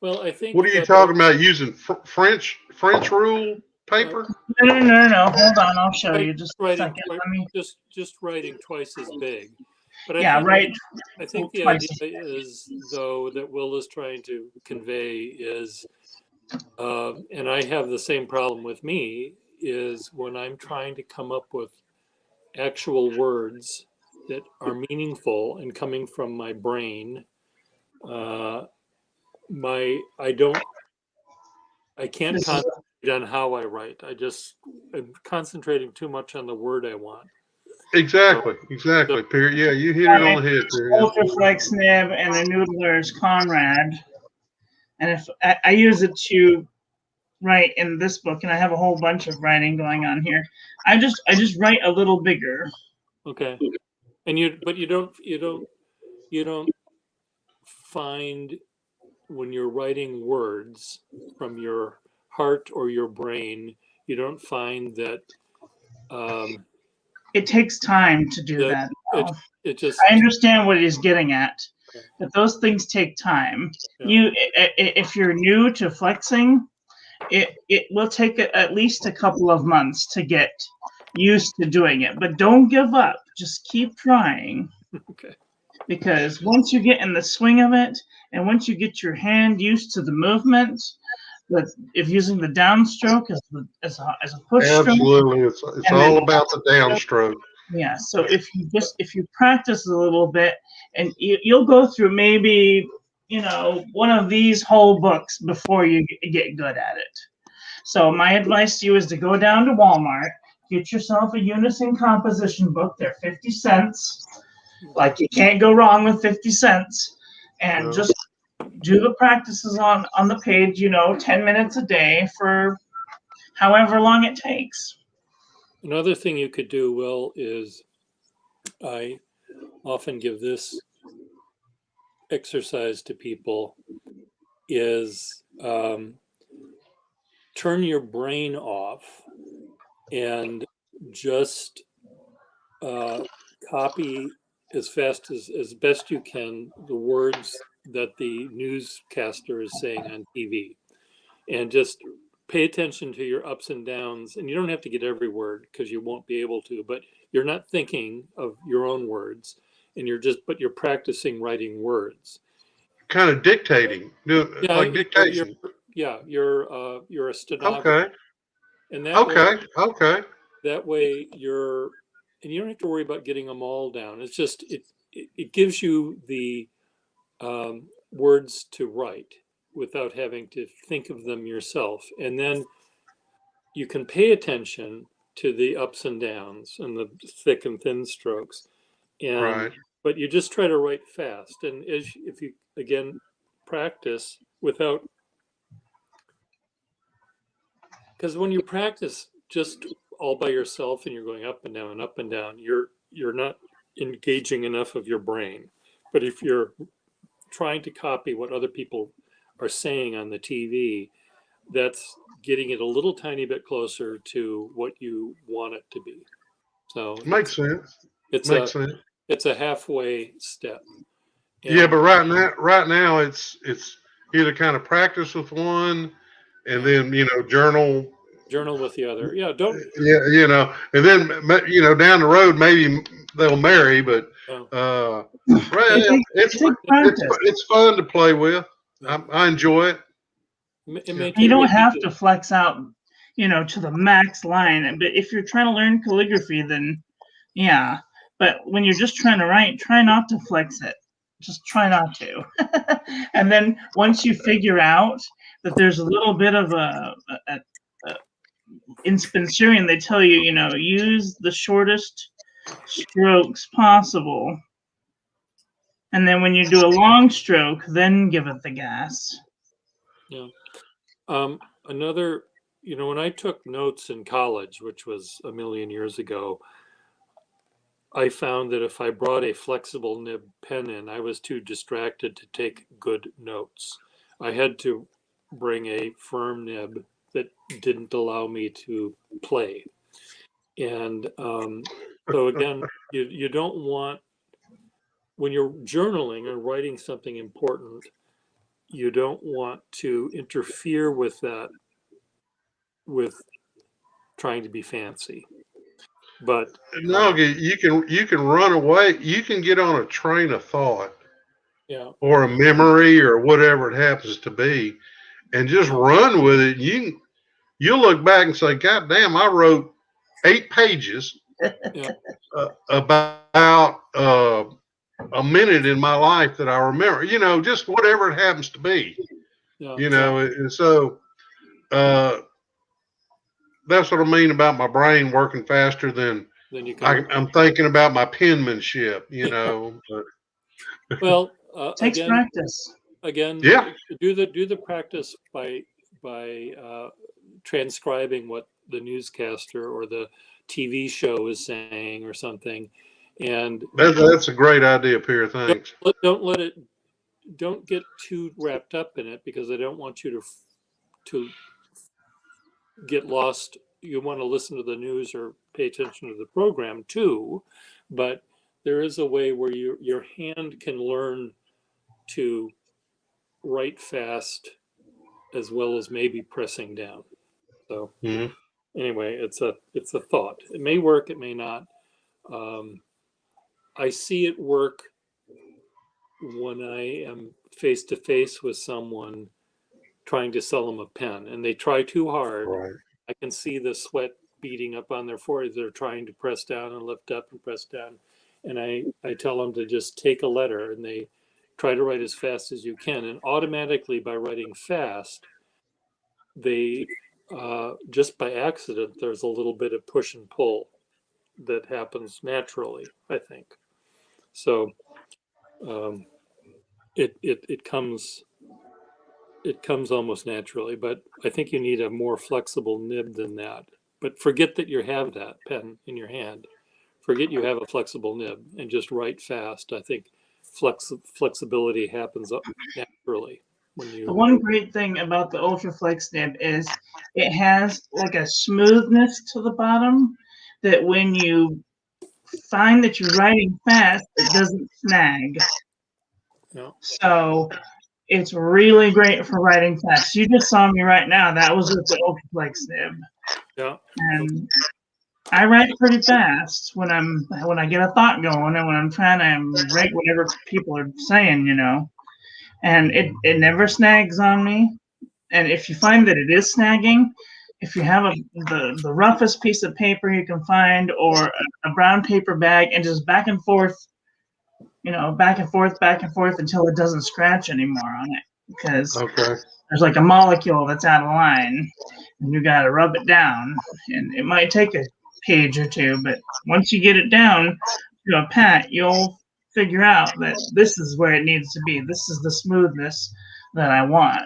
Well, I think. What are you talking about? Using French rule paper? No. Hold on, I'll show you. Just a second. Let me. Just writing twice as big. But I think the idea is, though, that Will is trying to convey is, and I have the same problem with me, is when I'm trying to come up with actual words that are meaningful and coming from my brain, I can't concentrate on how I write. I'm concentrating too much on the word I want. Exactly. Pierre. Yeah, you hit it on the head, Pierre. Ultra Flex Nib and the Noodler's Conrad. And if I use it to write in this book, and I have a whole bunch of writing going on here, I just write a little bigger. Okay. And you don't find, when you're writing words from your heart or your brain, you don't find that it takes time to do that. It just. I understand what he's getting at, but those things take time. Yeah. If you're new to flexing, it will take at least a couple of months to get used to doing it. But don't give up. Just keep trying. Okay. Because once you get in the swing of it, and once you get your hand used to the movement, if using the downstroke as a push stroke. Absolutely, it's And then- all about the downstroke. Yeah. So if you practice a little bit, and you'll go through maybe one of these whole books before you get good at it. So my advice to you is to go down to Walmart, get yourself a unison composition book. They're 50 cents. Like, you can't go wrong with 50 cents. And No. just do the practices on the page, 10 minutes a day for however long it takes. Another thing you could do, Will, is I often give this exercise to people, is turn your brain off and just copy as fast as best you can the words that the newscaster is saying on TV, and just pay attention to your ups and downs. And you don't have to get every word because you won't be able to, but you're not thinking of your own words, and you're practicing writing words. Kind of dictating, Yeah, like dictation. you're a stenographer, Okay, and that okay. way and you don't have to worry about getting them all down. It's just it gives you the words to write without having to think of them yourself, and then you can pay attention to the ups and downs and the thick and thin strokes, and Right. but you just try to write fast. And if you again practice without, because when you practice just all by yourself and you're going up and down and up and down, you're not engaging enough of your brain. But if you're trying to copy what other people are saying on the TV, that's getting it a little tiny bit closer to what you want it to be. So Makes sense. it's Makes sense. a halfway step. Yeah, And but right now it's either kind of practice with one, and then journal. journal with the other. Yeah, don't. Yeah, and then down the road maybe they'll marry, but Oh, right, It takes practice. it's fun to play with. yeah. I enjoy it. It may You take don't you have to flex out, to the max line. But if you're trying to learn calligraphy, then yeah. But when you're just trying to write, try not to flex it. Just try not to. And then once you figure out that there's a little bit of in Spencerian, they tell you, use the shortest strokes possible. And then when you do a long stroke, then give it the gas. Yeah. Another, when I took notes in college, which was a million years ago, I found that if I brought a flexible nib pen in, I was too distracted to take good notes. I had to bring a firm nib that didn't allow me to play. And so again, you don't want, when you're journaling or writing something important, you don't want to interfere with that with trying to be fancy. But No, you can run away. You can get on a train of thought yeah, or a memory or whatever it happens to be, and just run with it. You'll look back and say, "God damn, I wrote 8 pages yeah, about a minute in my life that I remember." Just whatever it happens to be. yeah, And so uh, that's what I mean about my brain working faster than then you can. I'm thinking about my penmanship. But Well, Takes practice. yeah, do the practice by transcribing what the newscaster or the TV show is saying or something, and that's a great idea, Pierre. Thanks. don't let it, don't get too wrapped up in it, because I don't want you to get lost. You want to listen to the news or pay attention to the program too, but there is a way where your hand can learn to write fast as well as maybe pressing down. So Mhm. anyway, it's a thought. It may work, it may not. Um, I see it work when I am face to face with someone trying to sell them a pen, and they try too hard. Right. I can see the sweat beating up on their foreheads. They're trying to press down and lift up and press down. And I tell them to just take a letter, and they try to write as fast as you can. And automatically, by writing fast, they just by accident, there's a little bit of push and pull that happens naturally, I think. So it comes almost naturally, but I think you need a more flexible nib than that. But forget that you have that pen in your hand. Forget you have a flexible nib and just write fast. I think flexibility happens naturally when The you. one great thing about the Ultraflex nib is it has like a smoothness to the bottom that when you find that you're writing fast, it doesn't snag. No. So it's really great for writing fast. You just saw me right now. That was with the Ultraflex nib. Yeah. And I write pretty fast when I get a thought going and when I'm trying to write whatever people are saying, you know. And it never snags on me. And if you find that it is snagging, if you have the roughest piece of paper you can find or a brown paper bag and just back and forth, you know, back and forth until it doesn't scratch anymore on it. Because Okay. there's like a molecule that's out of line and you got to rub it down. And it might take a page or two, but once you get it down to a pat, you'll figure out that this is where it needs to be. This is the smoothness that I want.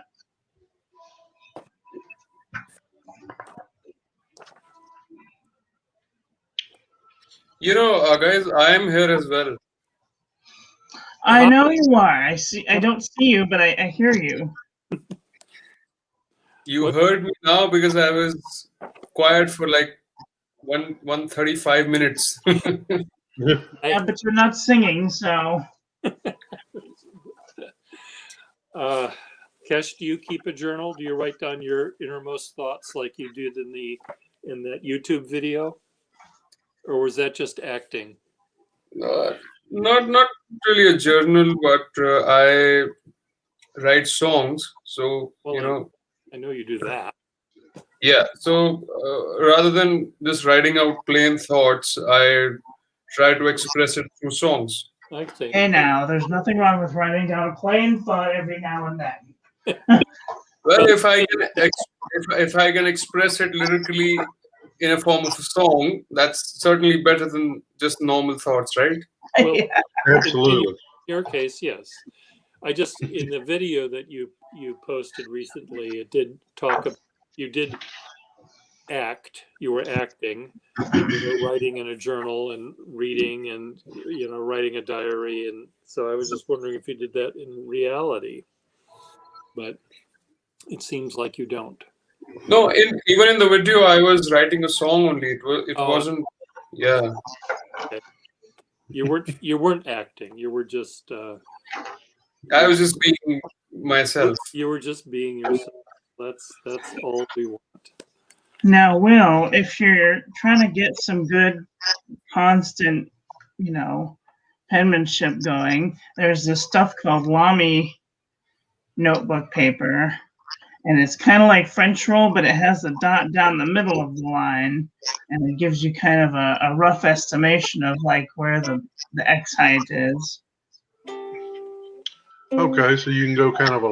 Guys, I am here as well. I know you are. I don't see you, but I hear you. You What? heard me now because I was quiet for like 135 minutes. Yeah, but you're not singing, so Kesh, do you keep a journal? Do you write down your innermost thoughts like you did in that YouTube video, or was that just acting? Not really a journal, but I write songs. So Well, I know you do that. yeah. So rather than just writing out plain thoughts, I try to express it through songs. I think. hey now, there's nothing wrong with writing down a plain thought every now and then. Well, if I can express it lyrically in a form of a song, that's certainly better than just normal thoughts, right? Well, Yeah. Absolutely. In your case, yes. I just in the video that you posted recently, it did talk about you did act. You were acting, and you were writing in a journal and reading, and writing a diary, and so I was just wondering if you did that in reality, but it seems like you don't. No, even in the video, I was writing a song only. It Oh. wasn't. Yeah. Okay. You weren't acting. You were just. I was just being myself. You were just being yourself. That's all we want. Now, Will, if you're trying to get some good, constant, penmanship going, there's this stuff called Lamy notebook paper, and it's kind of like French roll, but it has a dot down the middle of the line, and it gives you kind of a rough estimation of like where the X height is. Okay, so you can go kind of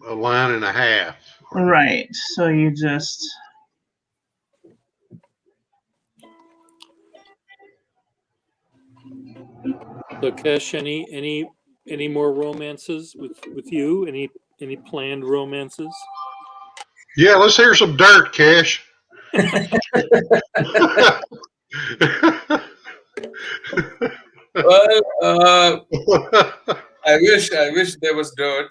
a line and a half. Right. So you just. So, Kesh, any more romances with you? Any planned romances? Yeah, let's hear some dirt, Cash. Well, I wish there was dirt,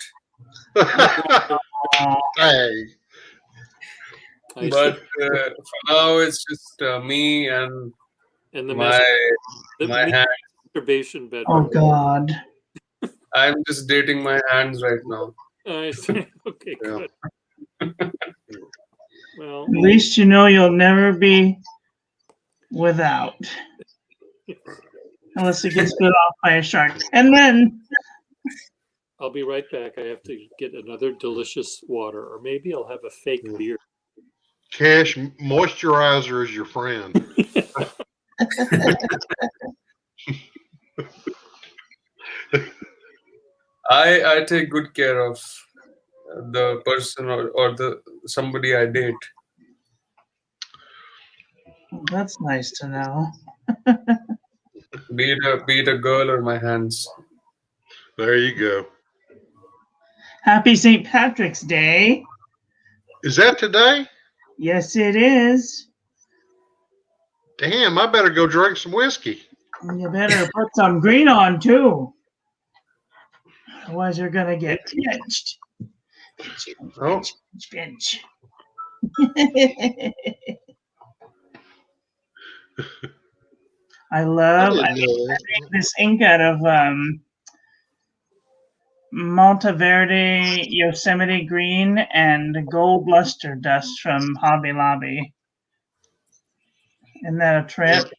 Hey. but for now it's just me and the my hand. masturbation bedroom. Oh God. I'm just dating my hands right now. I see. Okay, Yeah. good. Well, At least you know you'll never be without. Unless it gets bit off by a shark. And then I'll be right back. I have to get another delicious water, or maybe I'll have a fake beer. Cash moisturizer is your friend. I take good care of the person or the somebody I date. That's nice to know. Be it a girl or my hands. There you go. Happy St. Patrick's Day. Is that today? Yes, it is. Damn, I better go drink some whiskey. You better put some green on too. Otherwise, you're gonna get pinched. Pinch, Oh, pinch, pinch. I I love. I didn't know that. make this ink out of Monteverde Yosemite green and gold luster dust from Hobby Lobby. Isn't that a trip?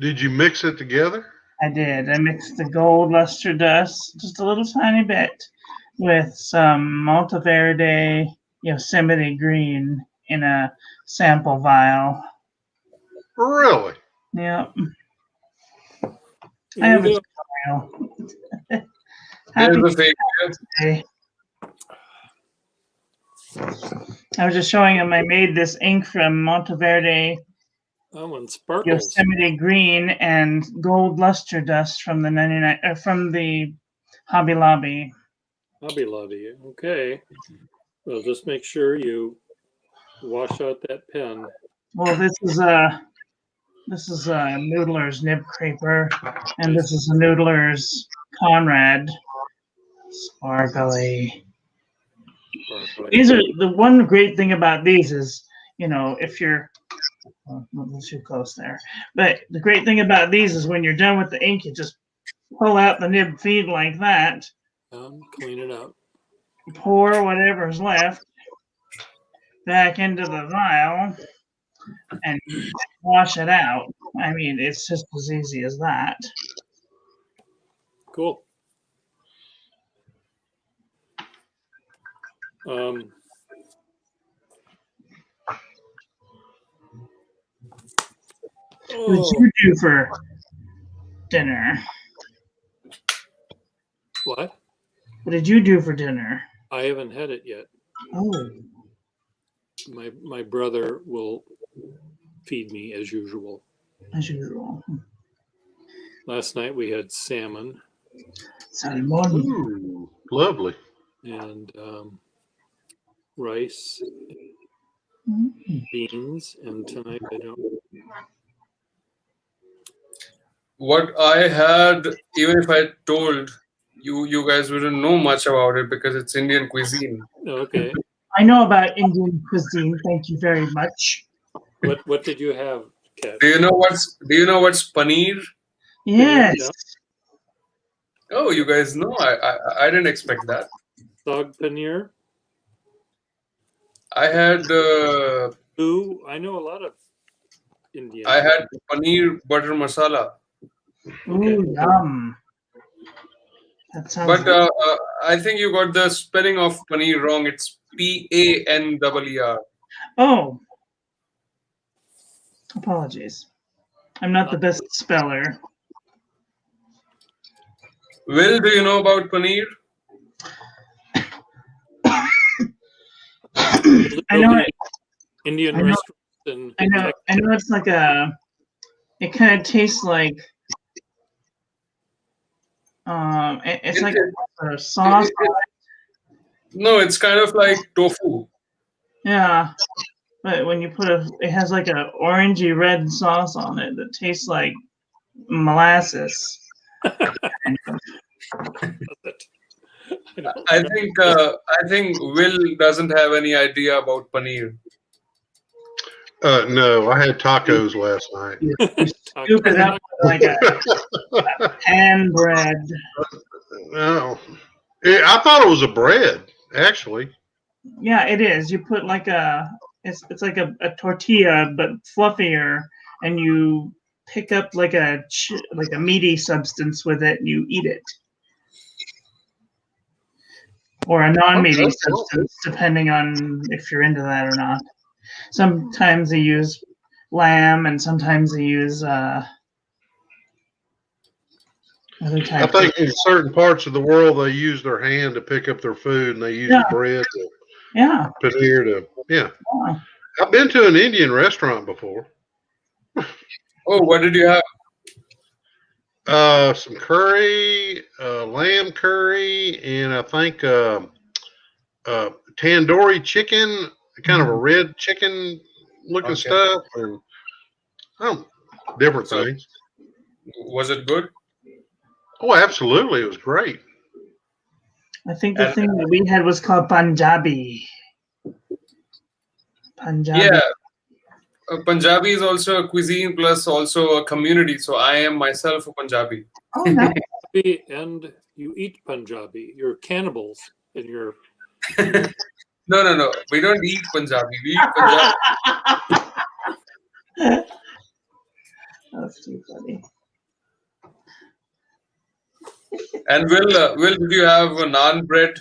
Did you mix it together? I did. I mixed the gold luster dust, just a little tiny bit, with some Monteverde Yosemite green in a sample vial. Really? Yep. I Here have we a go. tutorial. There's Happy a fake Day. I was just showing him I made this ink from Monteverde That one sparkles. Yosemite green and gold luster dust from the 99 from the Hobby Lobby. Hobby Lobby. Okay. Well, just make sure you wash out that pen. Well, this is a Noodler's Nib Creeper, and this is a Noodler's Conrad Sparkly. These are the one great thing about these is, if you're not too close there, but the great thing about these is when you're done with the ink, you just pull out the nib feed like that, Clean it up. pour whatever's left back into the vial, and wash it out. I mean, it's just as easy as that. Cool. Oh, What did you do for dinner? what? What did you do for dinner? I haven't had it yet. Oh, My brother will feed me as usual. as usual. Last night we had salmon Salmon. Ooh, lovely. and rice, beans, and tonight I don't. What I had, even if I told you guys wouldn't know much about it because it's Indian cuisine. Okay. I know about Indian cuisine. Thank you very much. What did you have, Kat? Do you know what's paneer? Yes. Yeah. Oh, you guys know. I didn't expect that. Dog paneer. I had Ooh, I know a lot of Indian. I had paneer butter masala. Okay. Ooh, yum. That sounds But good. I think you got the spelling of paneer wrong. It's PANEER. Oh. Apologies. I'm not the best speller. Will, do you know about paneer? I know it. Indian I know- restaurants and I know it's like it kind of tastes like it's like a sauce. No, it's kind of like tofu. Yeah. But when you it has like a orangey red sauce on it that tastes like molasses. I think Will doesn't have any idea about paneer. No, I had tacos last night. You scoop it up like a pan bread. No, I thought it was a bread, actually. Yeah, it is. You put like it's like a tortilla but fluffier, and you pick up like a meaty substance with it, and you eat it. or a non-meaty Okay, cool. substance, depending on if you're into that or not. Sometimes they use lamb, and sometimes they use other I types of. think in certain parts of the world they use their hand to pick up their food, and they use Yeah, the bread to yeah. paneer to. Yeah, Yeah. I've been to an Indian restaurant before. Oh, what did you have? Some curry, lamb curry, and I think tandoori chicken, kind of a red chicken looking Okay. stuff, and different So, things. was it good? Oh, absolutely, it was great. I think the And thing that we had was called Punjabi. Punjabi. yeah, Punjabi is also a cuisine plus also a community. So I am myself a Punjabi. Oh, nice. And you eat Punjabi. You're cannibals, and you're No. We don't eat Punjabi. We eat Punjabi. That's too funny. And Will, did you have a naan bread?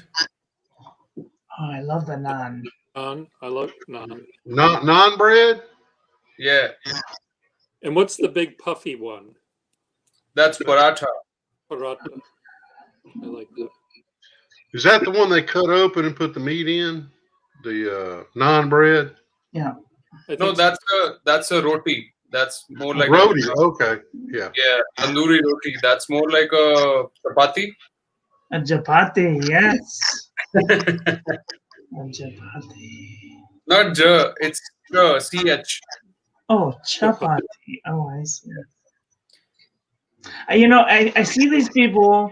Oh, I love the naan. naan. I love naan. Not non bread. Yeah, And what's the big puffy one? that's paratha. Paratha. I like that. Is that the one they cut open and put the meat in? The non bread. Yeah. I No, think that's a roti. That's more like Roti. Okay. Yeah. tandoori roti. That's more like a chapati. A chapati, yes. A chapati. Not j, it's ch. Oh, chapati. Oh, I see. I see these people,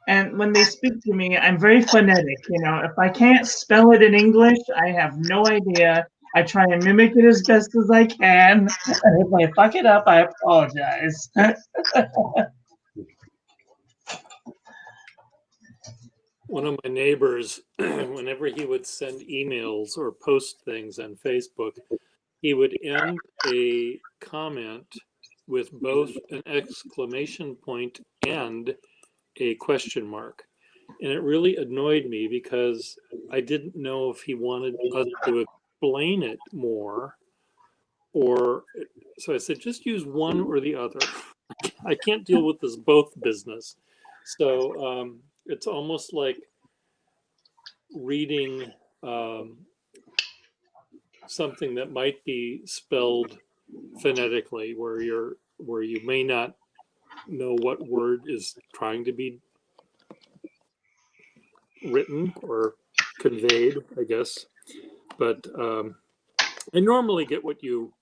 and when they speak to me, I'm very phonetic. If I can't spell it in English, I have no idea. I try and mimic it as best as I can. And if I fuck it up, I apologize. one of my neighbors, whenever he would send emails or post things on Facebook, he would end a comment with both an exclamation point and a question mark. And it really annoyed me because I didn't know if he wanted us to explain it more, or so I said, just use one or the other. I can't deal with this both business. So it's almost like reading something that might be spelled phonetically, where you may not know what word is trying to be written or conveyed, I guess. But I normally get what you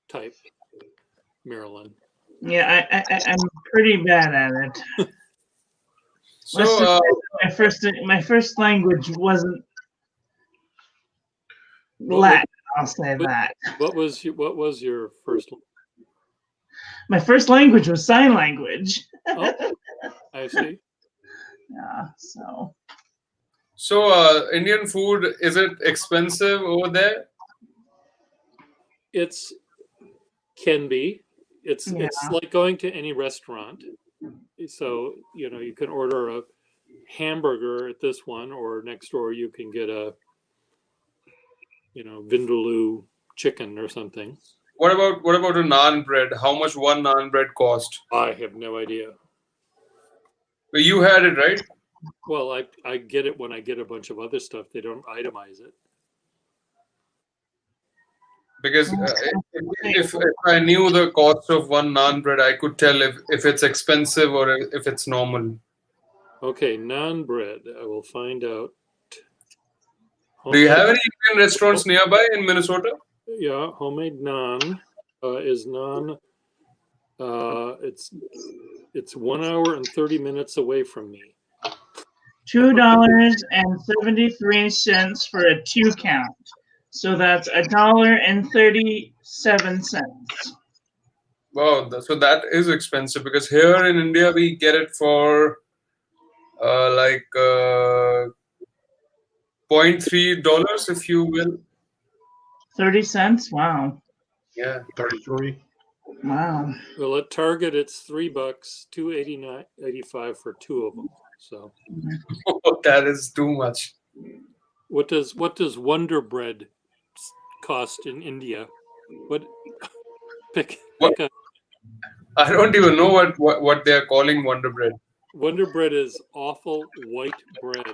type, Marilyn. Yeah, I'm pretty bad at it. Let's So just say my first language wasn't What Latin. I'll say what- that. What was your first? My first language was sign language. Oh, I see. Yeah, Indian food, is it expensive over there? It's can be. It's Yeah. like going to any restaurant. So you can order a hamburger at this one, or next door you can get a vindaloo chicken or something. What about a naan bread? How much one naan bread cost? I have no idea. Well, you had it, right? Well, I get it when I get a bunch of other stuff. They don't itemize it. Because if I knew the cost of one naan bread, I could tell if it's expensive or if it's normal. Okay, naan bread. I will find out. Do you have any Indian restaurants nearby in Minnesota? Yeah, homemade naan is naan. It's 1 hour and 30 minutes away from me. $2.73 for a 2 count. So that's $1.37. Wow, so that is expensive because here in India we get it for like $0.3, if you will. 30 cents? Wow. Yeah. 33. Wow. Well, at Target it's $3, $2.85 for two of them. So That is too much. what does Wonder Bread cost in India? What What? pick a I don't even know what they are calling Wonder Bread. Wonder Bread is awful white bread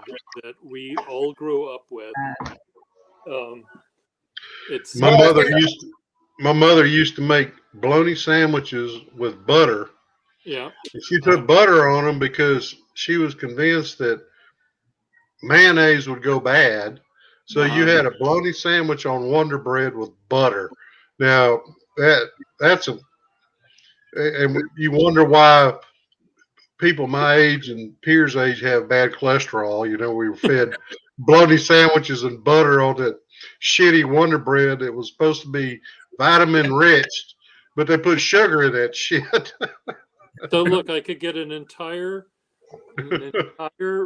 that we all grew up with. It's My No, I mother think used my mother used to make bologna sandwiches with butter. yeah. And she put butter on them because she was convinced that mayonnaise would go bad. So you had a bologna sandwich on Wonder Bread with butter. Now that's a and you wonder why people my age and peers' age have bad cholesterol. You know, we were fed bologna sandwiches and butter on that shitty Wonder Bread that was supposed to be vitamin rich, but they put sugar in that shit. So look, I could get an entire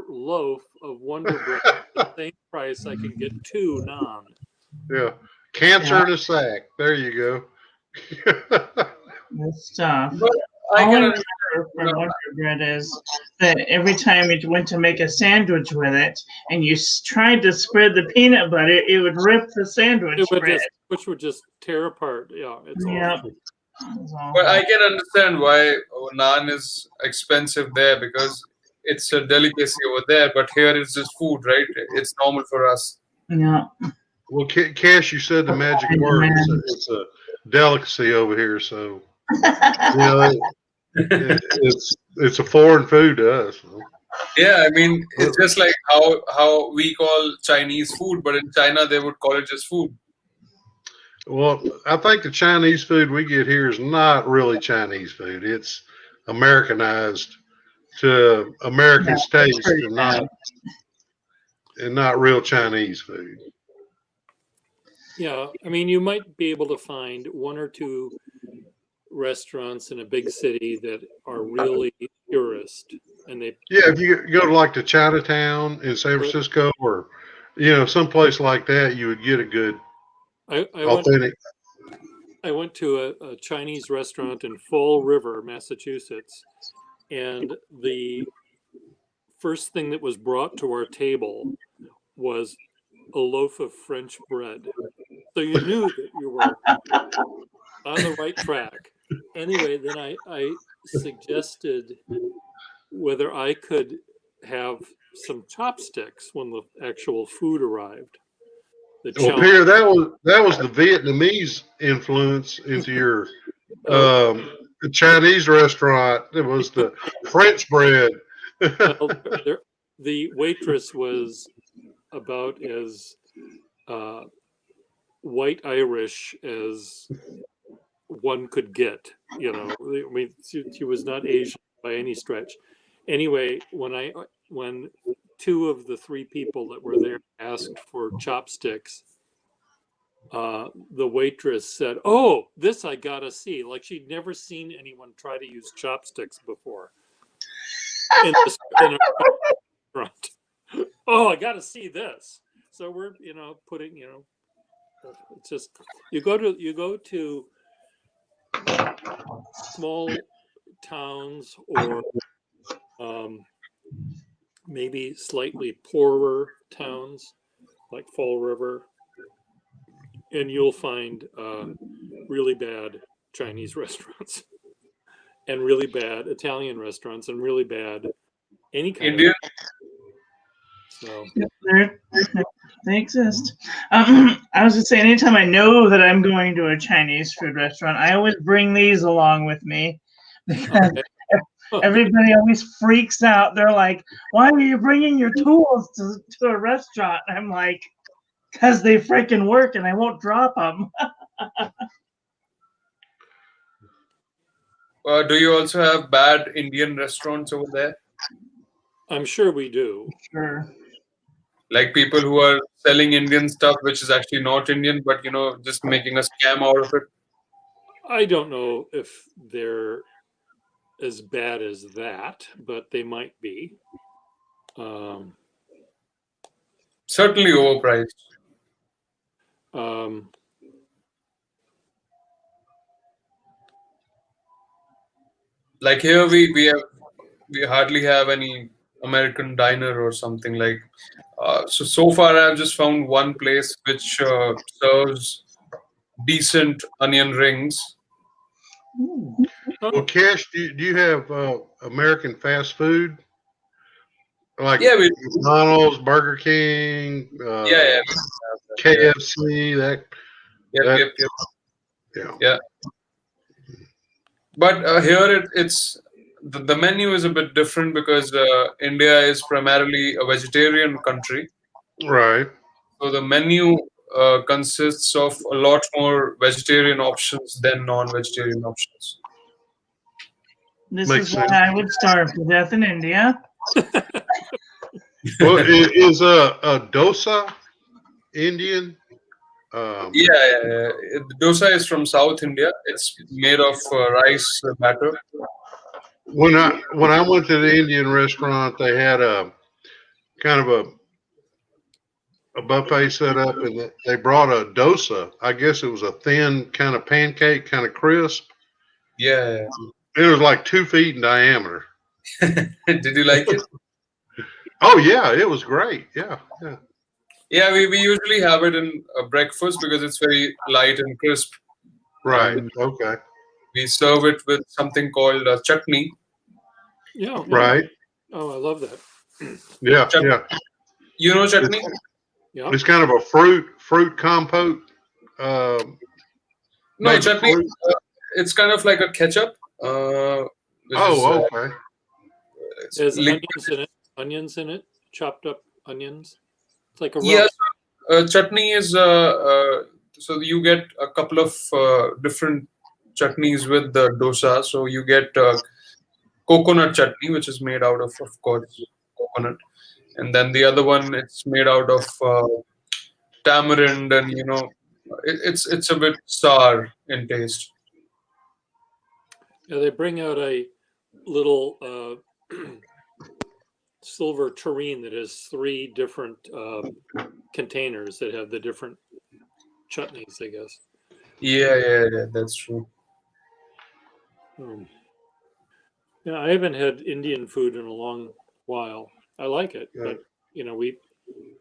loaf of Wonder Bread at the same price I can get 2 naan. Yeah, cancer Yeah. in a sack. There you go. Good stuff. but I All I can remember understand. from Wonder Bread is that every time you went to make a sandwich with it and you tried to spread the peanut butter, it would rip the sandwich bread. Which would just tear apart. Yeah, it's Yep. awful. It's But I awful. can understand why naan is expensive there because it's a delicacy over there. But here it's just food, right? It's normal for us. Yeah. Well, Cash, you said the magic word. It's a delicacy over here, so you know it's a foreign food to us. Yeah, I mean it's just like how we call Chinese food, but in China they would call it just food. Well, I think the Chinese food we get here is not really Chinese food. It's Americanized to Americans' taste, pretty and bad. not real Chinese food. Yeah, I mean, you might be able to find 1 or 2 restaurants in a big city that are really purist, and they Yeah, if you go to like to Chinatown in San Francisco, or someplace like that, you would get a good I authentic. went to a Chinese restaurant in Fall River, Massachusetts, and the first thing that was brought to our table was a loaf of French bread. So you knew that you were on the right track. Anyway, then I suggested whether I could have some chopsticks when the actual food arrived. The Well, challenge. Pierre, that was the Vietnamese influence into your Oh, the Chinese restaurant. It was the French bread. well, the waitress was about as uh, white Irish as one could get. I mean, she was not Asian by any stretch. Anyway, when 2 of the 3 people that were there asked for chopsticks, the waitress said, "Oh, this I gotta see." Like she'd never seen anyone try to use chopsticks before in a restaurant. Oh, I gotta see this. So we're putting it's just you go to small towns or maybe slightly poorer towns like Fall River, and you'll find really bad Chinese restaurants and really bad Italian restaurants and really bad any kind of. Indian. So They exist. I was just saying, anytime I know that I'm going to a Chinese food restaurant, I always bring these along with me because okay. everybody always freaks out. They're like, "Why are you bringing your tools to a restaurant?" And I'm like, "Because they freaking work, and I won't drop them." Do you also have bad Indian restaurants over there? I'm sure we do. Sure. Like people who are selling Indian stuff, which is actually not Indian, but just making a scam out of it. I don't know if they're as bad as that, but they might be. Certainly overpriced. Um, Like here we hardly have any American diner or something like. So far, I've just found one place which serves decent onion rings. Ooh. Well, Cash, do you have American fast food like Yeah, we McDonald's, Burger King, yeah, yeah, we have that, yeah. KFC? Yep, That yep, yep. yeah. Yeah. But here it's the menu is a bit different because India is primarily a vegetarian country. Right. So the menu consists of a lot more vegetarian options than non-vegetarian options. This is Makes why sense. I would starve to death in India. Well, is a dosa Indian? Yeah, yeah, yeah. The dosa is from South India. It's made of rice batter. When I went to the Indian restaurant, they had a kind of a buffet set up, and they brought a dosa. I guess it was a thin kind of pancake, kind of crisp. Yeah. It was like 2 feet in diameter. Yeah. Did you like it? Oh yeah, it was great. Yeah, yeah. Yeah, we usually have it in breakfast because it's very light and crisp. Right. And Okay. we serve it with something called chutney. Yeah. Right. Oh, I love that. Yeah, Chut- yeah. You know chutney? It's, Yeah. it's kind of a fruit compote um, No, made with chutney. fruit. It's kind of like a ketchup, which is Oh, okay. it's There's liquid. onions in it. Onions in it. Chopped up onions. It's like a Yes, rub. chutney is so you get a couple of different chutneys with the dosa. So you get coconut chutney, which is made out of course, coconut, and then the other one it's made out of tamarind, and it's a bit sour in taste. Yeah, they bring out a little silver tureen that has three different containers that have the different chutneys, I guess. Yeah, yeah, yeah, that's true. Um, yeah, I haven't had Indian food in a long while. I like it, Yeah. but we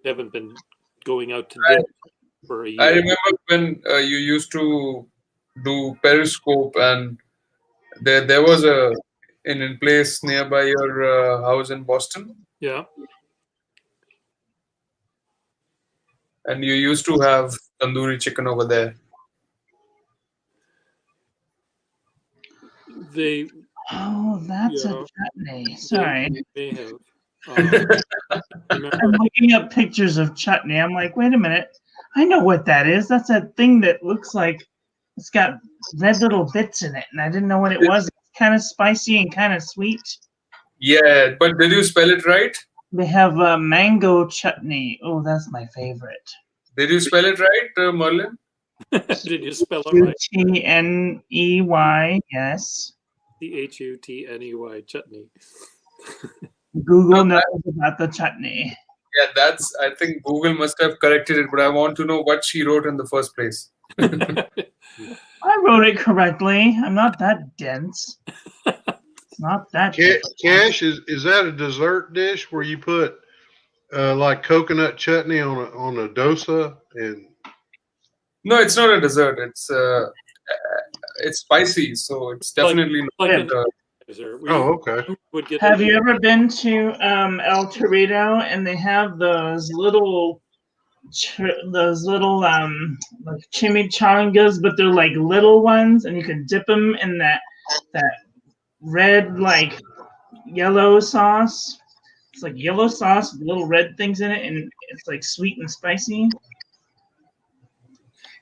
haven't been going out to I, dinner for a I year. remember when you used to do Periscope, and there was a in place nearby your house in Boston, Yeah, and you used to have tandoori chicken over there. they Oh, that's a yeah chutney. they Sorry. may have. Remember, I'm looking up pictures of chutney. I'm like, wait a minute. I know what that is. That's that thing that looks like it's got red little bits in it, and I didn't know what it was. It's kind of spicy and kind of sweet. Yeah, but did you spell it right? They have mango chutney. Oh, that's my favorite. Did you spell it right, Merlin? did you spell it right? Chutney. Yes. Chutney chutney. Google No, knows about the chutney. Yeah, that's. I think Google must have corrected it, but I want to know what she wrote in the first place. I wrote it correctly. I'm not that dense. It's not that dense. Cash, is that a dessert dish where you put like coconut chutney on a dosa and No, it's not a dessert. It's spicy, so it's definitely like not. an appetizer. oh, okay. Would get Have you ever been to El Torito and they have those little like chimichangas, but they're like little ones, and you can dip them in that red like yellow sauce. It's like yellow sauce with little red things in it, and it's like sweet and spicy.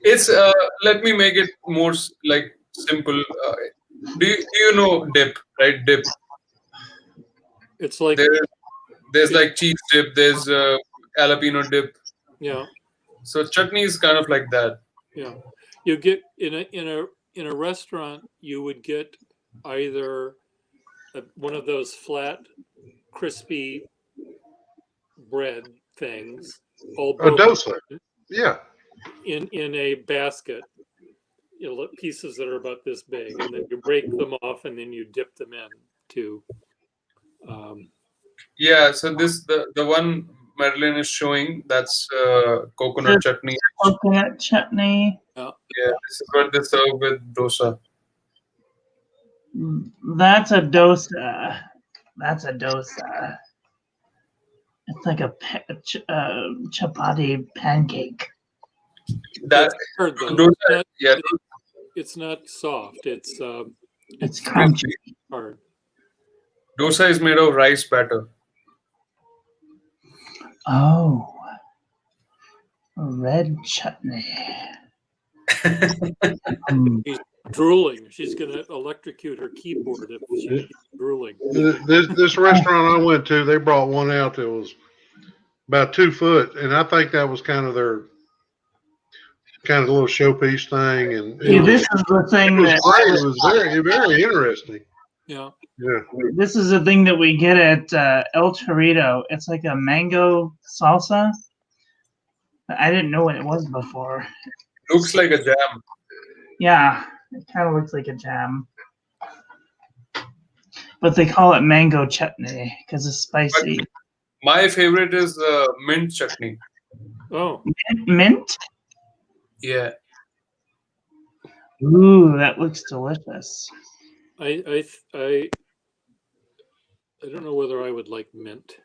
It's let me make it more like simple. Do you know dip, right? Dip. It's like There's like cheese dip. There's jalapeno dip. yeah, So chutney is kind of like that. yeah. You get in a restaurant, you would get either one of those flat, crispy bread things, all A broken dosa. Yeah. in a basket. Pieces that are about this big, and then you break them off, and then you dip them in to Yeah, so this the one Marilyn is showing, that's coconut The chutney. coconut chutney. Yeah. Yeah, this is what they serve with dosa. That's a dosa. That's a dosa. It's like a chapati pancake. That It's hard though. dosa, It's not, yeah, it's not soft. It's It's it's crunchy. hard. dosa is made of rice batter. Oh, red chutney. She's drooling. She's gonna electrocute her keyboard if she keeps drooling. This restaurant I went to, they brought one out that was about 2 foot, and I think that was kind of their kind of little showpiece thing, and See, this is the it thing was that great. It was very interesting. Yeah. Yeah. this is the thing that we get at El Torito. It's like a mango salsa. I didn't know what it was before. Looks like a jam. Yeah, it kind of looks like a jam. But they call it mango chutney because it's spicy. My favorite is mint chutney. Oh, Mint? Yeah, Ooh, that looks delicious. I don't know whether I would like mint.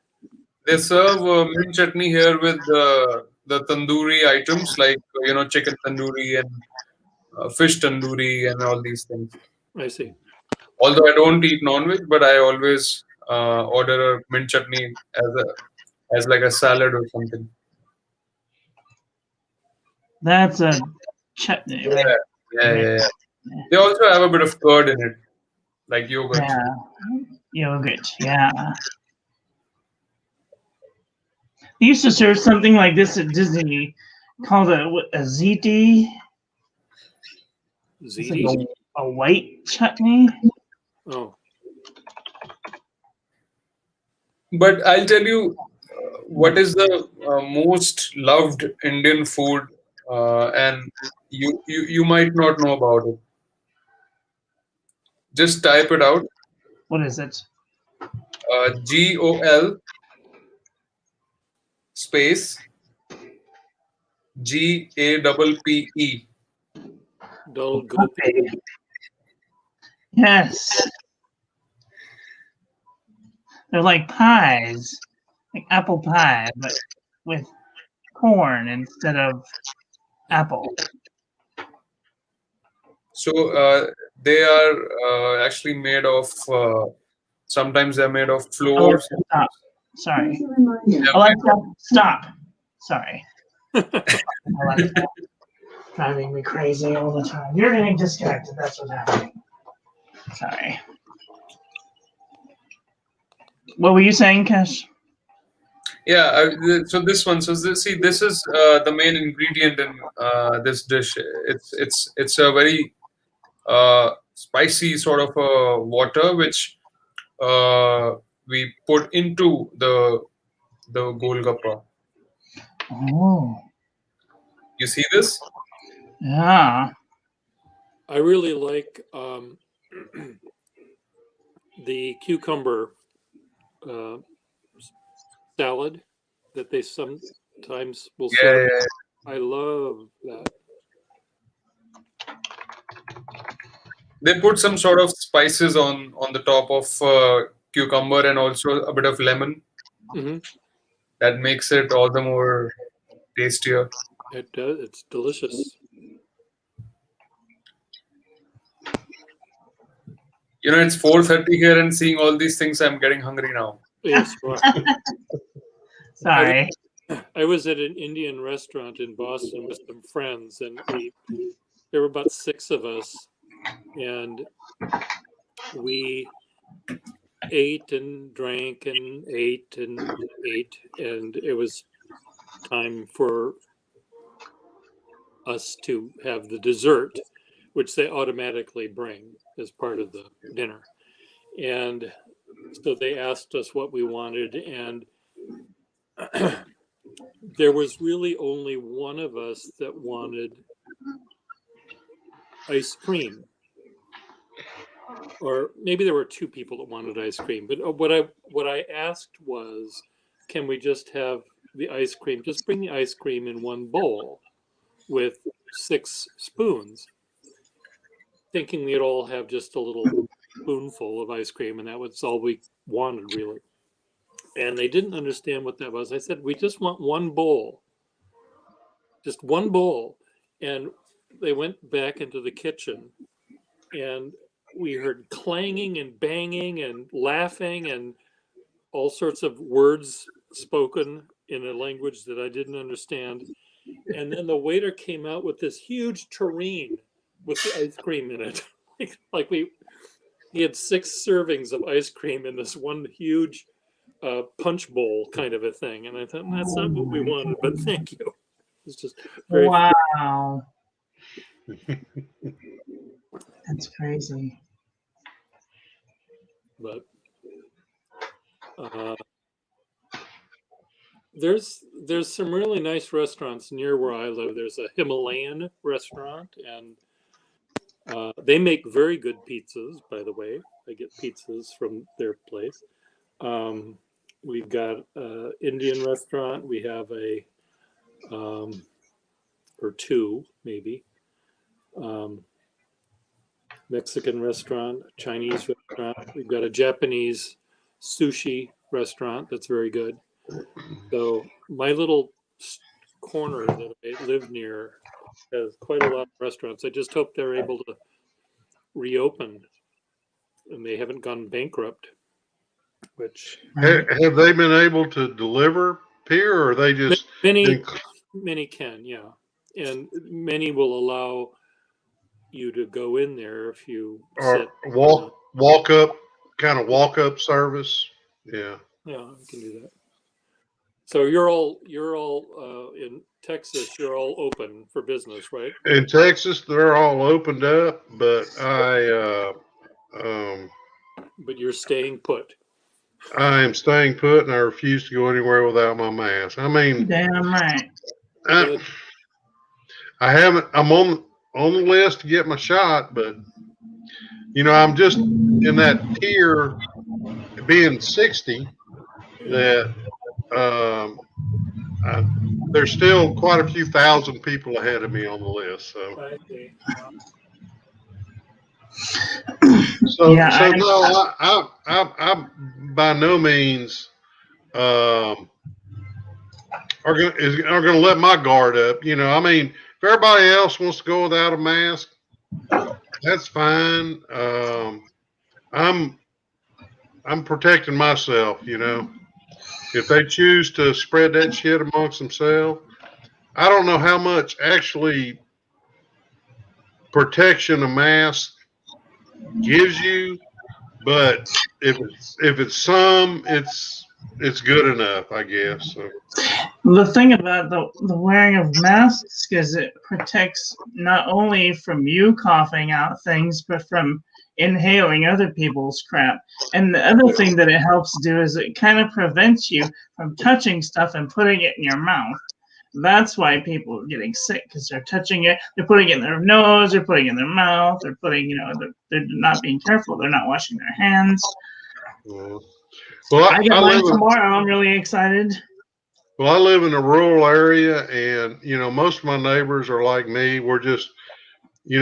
they serve mint chutney here with the tandoori items like chicken tandoori and fish tandoori and all these things. I see. Although I don't eat non-veg, but I always order a mint chutney as like a salad or something. That's a chutney, right? Yeah. They also have a bit of curd in it, like yogurt. Yeah, yogurt. Yeah. They used to serve something like this at Disney called a ziti. It's like Ziti? a white chutney. Oh, But I'll tell you what is the most loved Indian food, and you might not know about it. Just type it out. What is it? GOL space GAPPE. dull gopi. Yes. They're like pies, like apple pie, but with corn instead of apple. So they are actually made of. Sometimes they're made of flour. Alexa, stop. Sorry. Yeah. Alexa, stop. Sorry. Alexa, driving me crazy all the time. You're getting distracted. That's what's happening. Sorry. What were you saying, Kesh? Yeah, so this one. So see, this is the main ingredient in this dish. It's a very spicy sort of water which we put into the golgappa. Oh, You see this? yeah. I really like the cucumber salad that they sometimes will serve. Yeah. I love that. They put some sort of spices on the top of cucumber and also a bit of lemon. Hmm. That makes it all the more tastier. It does. It's delicious. It's 4:30 here, and seeing all these things, I'm getting hungry now. Yes. Well, Sorry. I was at an Indian restaurant in Boston with some friends, and there were about 6 of us, and we ate and drank and ate and ate, and it was time for us to have the dessert, which they automatically bring as part of the dinner. And so they asked us what we wanted, and there was really only one of us that wanted ice cream. or maybe there were two people that wanted ice cream. But what I asked was, can we just have the ice cream? Just bring the ice cream in one bowl with 6 spoons, thinking we'd all have just a little spoonful of ice cream, and that was all we wanted, really. And they didn't understand what that was. I said, we just want one bowl, just one bowl. And they went back into the kitchen, and we heard clanging and banging and laughing and all sorts of words spoken in a language that I didn't understand. And then the waiter came out with this huge tureen with the ice cream in it. like he had 6 servings of ice cream in this one huge punch bowl kind of a thing. And I thought, that's not what we wanted, but thank you. It's just very, Wow. That's crazy. but there's some really nice restaurants near where I live. There's a Himalayan restaurant, and they make very good pizzas, by the way. I get pizzas from their place. We've got an Indian restaurant. We have a, or two maybe, Mexican restaurant, Chinese restaurant. We've got a Japanese sushi restaurant that's very good. So my little corner that I live near has quite a lot of restaurants. I just hope they're able to reopen and they haven't gone bankrupt. Which Have they been able to deliver here, or are they just many can, yeah, and many will allow you to go in there if you or sit, walk up kind of walk up service? Yeah, you can do that. So you're all in Texas. You're all open for business, right? in Texas they're all opened up, but But you're staying put. I am staying put, and I refuse to go anywhere without my mask. I mean, Damn right. I haven't. I'm on the list to get my shot, but I'm just in that tier, being 60, that there's still quite a few thousand people ahead of me on the list. So, I see. no, I by no means are gonna let my guard up. I mean, if everybody else wants to go without a mask, that's fine. I'm protecting myself. If they choose to spread that shit amongst themselves, I don't know how much actually protection a mask gives you, but if it's some, it's good enough, I guess. So. The thing about the wearing of masks is it protects not only from you coughing out things, but from inhaling other people's crap. And the other thing that it helps do is it kind of prevents you from touching stuff and putting it in your mouth. That's why people are getting sick, because they're touching it, they're putting it in their nose, they're putting it in their mouth, they're putting, they're not being careful, they're not washing their hands. Well, I get mine tomorrow. I'm really excited. Well, I live in a rural area, and most of my neighbors are like me. We're just, we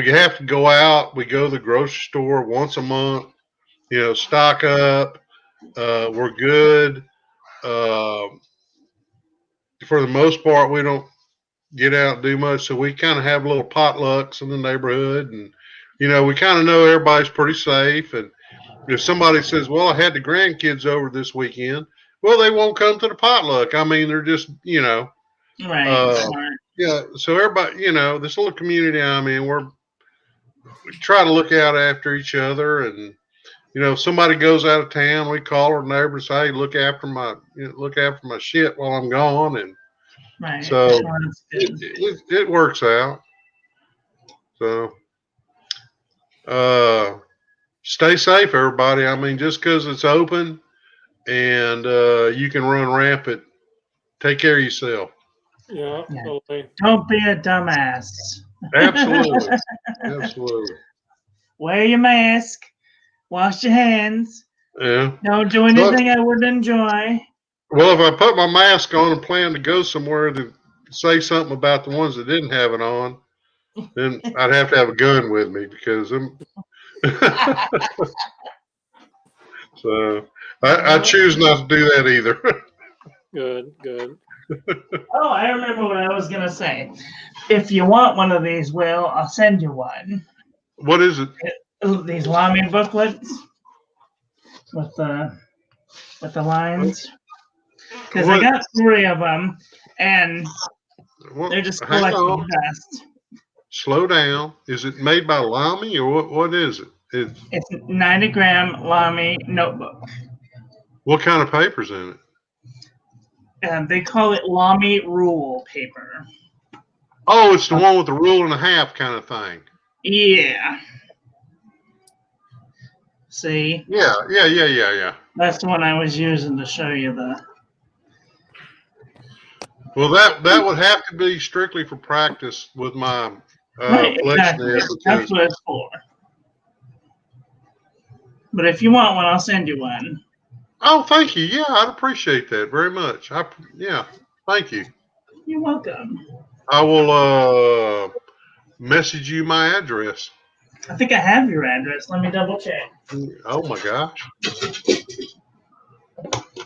have to go out. We go to the grocery store once a month. Stock up. We're good. For the most part, we don't get out and do much, so we kind of have little potlucks in the neighborhood, and we kind of know everybody's pretty safe. And if somebody says, "Well, I had the grandkids over this weekend," well, they won't come to the potluck. I mean, they're just, right. Yeah. So everybody, this little community I'm in, we try to look out after each other, and if somebody goes out of town, we call our neighbors, "Hey, look after my shit while I'm gone," and right. So it works out. So stay safe, everybody. I mean, just because it's open and you can run rampant, take care of yourself. Yeah. Don't be a dumbass. Absolutely. Absolutely. wear your mask, wash your hands, Yeah. don't do anything I wouldn't enjoy. Well, if I put my mask on and plan to go somewhere to say something about the ones that didn't have it on, then I'd have to have a gun with me because I'm. So I choose not to do that either. Good, good. Oh, I remember what I was gonna say. If you want one of these, Will, I'll send you one. What is it? These Lamy booklets with the lines. Because I What? got 3 of them, and What? they're just Hang collecting on. dust. Slow down. Is it made by Lamy or what? What is it? It's a 90-gram Lamy notebook. What kind of paper's in it? And they call it Lamy rule paper. Oh, it's the one with the rule and a half kind of thing. Yeah. See? Yeah. That's the one I was using to show you the. Well, that would have to be strictly for practice with my Right, exactly. FlexNet That's because. what it's for. But if you want one, I'll send you one. Oh, thank you. Yeah, I'd appreciate that very much. Yeah, thank you. You're welcome. I will message you my address. I think I have your address. Let me double check. Oh my gosh.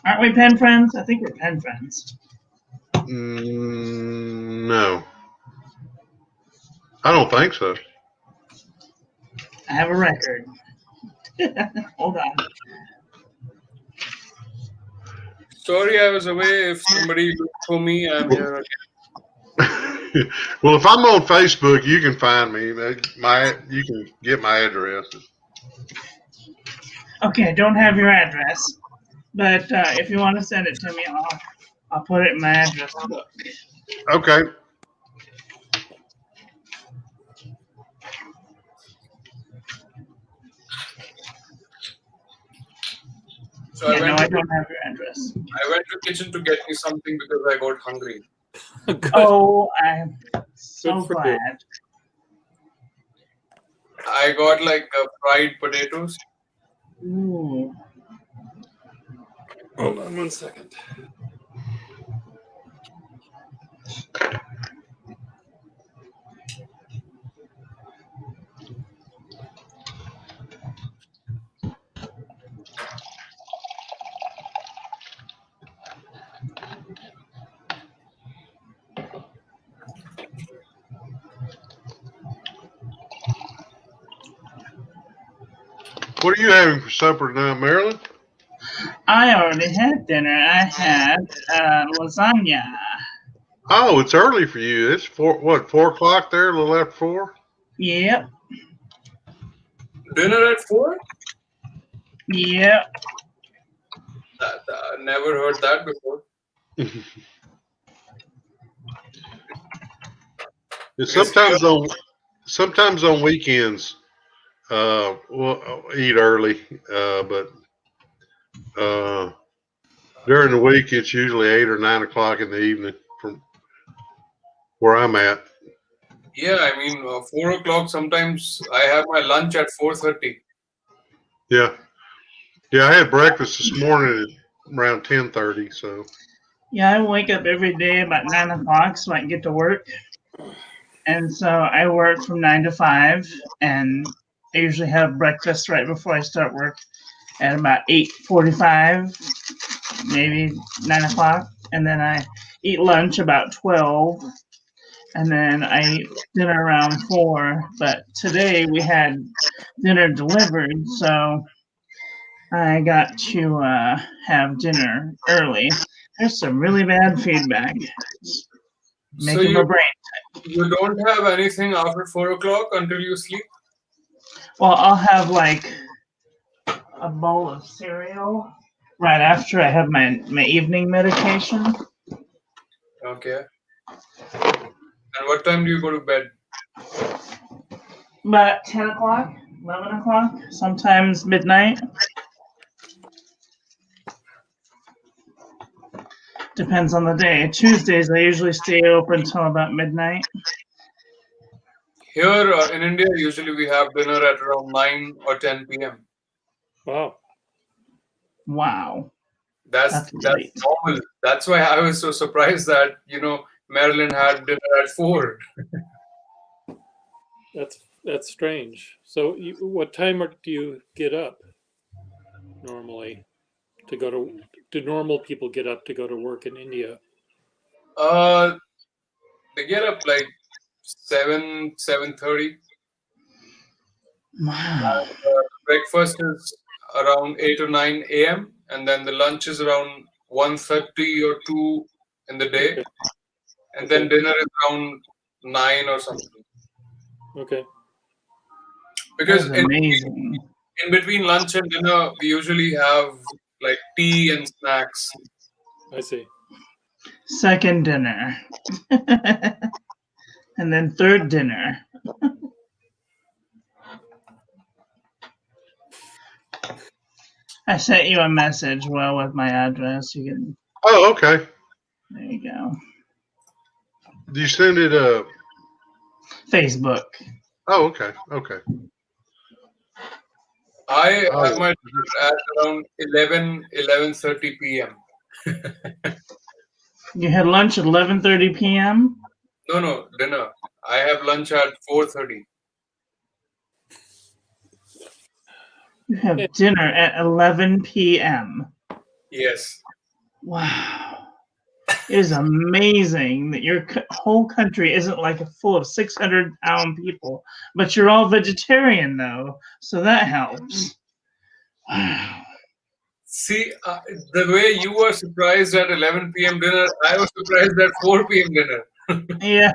Aren't we pen friends? I think we're pen friends. No, I don't think so. I have a record. Hold on. Sorry, I was away. If somebody looked for me, I'm here again. Well, if I'm on Facebook, you can find me. You can get my address. Okay, I don't have your address, but if you want to send it to me, I'll put it in my address book. Okay. So Yeah, no, I don't have your address. I went to kitchen to get me something because I got hungry. Good. Oh, I'm so Good for you. glad. I got like fried potatoes. Ooh. Hold on 1 second. What are you having for supper tonight, Marilyn? I already had dinner. I had lasagna. Oh, it's early for you. It's 4 o'clock there, a little after 4? Yep. Dinner at 4? Yep. Never heard that before. Sometimes on weekends, we'll eat early, but during the week it's usually 8 or 9 o'clock in the evening from where I'm at. Yeah, I mean 4 o'clock. Sometimes I have my lunch at 4:30. Yeah, I had breakfast this morning at around 10:30. So Yeah, I wake up every day about 9 o'clock so I can get to work. And so I work from 9 to 5, and I usually have breakfast right before I start work at about 8:45, maybe 9 o'clock. And then I eat lunch about 12, and then I eat dinner around 4. But today we had dinner delivered, so I got to have dinner early. There's some really bad feedback. It's So making my brain. you don't have anything after 4 o'clock until you sleep? Well, I'll have like a bowl of cereal right after I have my evening medication. Okay. And what time do you go to bed? About 10 o'clock, 11 o'clock, sometimes midnight. Depends on the day. Tuesdays, I usually stay open until about midnight. Here in India, usually we have dinner at around 9 or 10 p.m. Wow. Wow. That's That's late. normal. That's why I was so surprised that Marilyn had dinner at 4. That's strange. So, what time do you get up normally to go to? Do normal people get up to go to work in India? Uh, they get up like 7:30. Wow. Breakfast is around 8 or 9 a.m. and then the lunch is around 1:30 or 2 in the day, Okay. and Okay. then dinner is around 9 or something. Okay. Because That's amazing. in between lunch and dinner, we usually have like tea and snacks. I see. Second dinner. And then third dinner. I sent you a message, well, with my address. You can. Oh, okay. There you go. Do you send it? Facebook. Oh, okay. Okay. I Oh, have my dinner at around 11:30 p.m. You had lunch at 11:30 p.m. No, dinner. I have lunch at 4:30. You have dinner at 11 p.m. Yes. Wow. It is amazing that your whole country isn't like full of 600-pound people, but you're all vegetarian, though, so that helps. Wow. See, the way you were surprised at 11 p.m. dinner, I was surprised at 4 p.m. dinner. Yeah.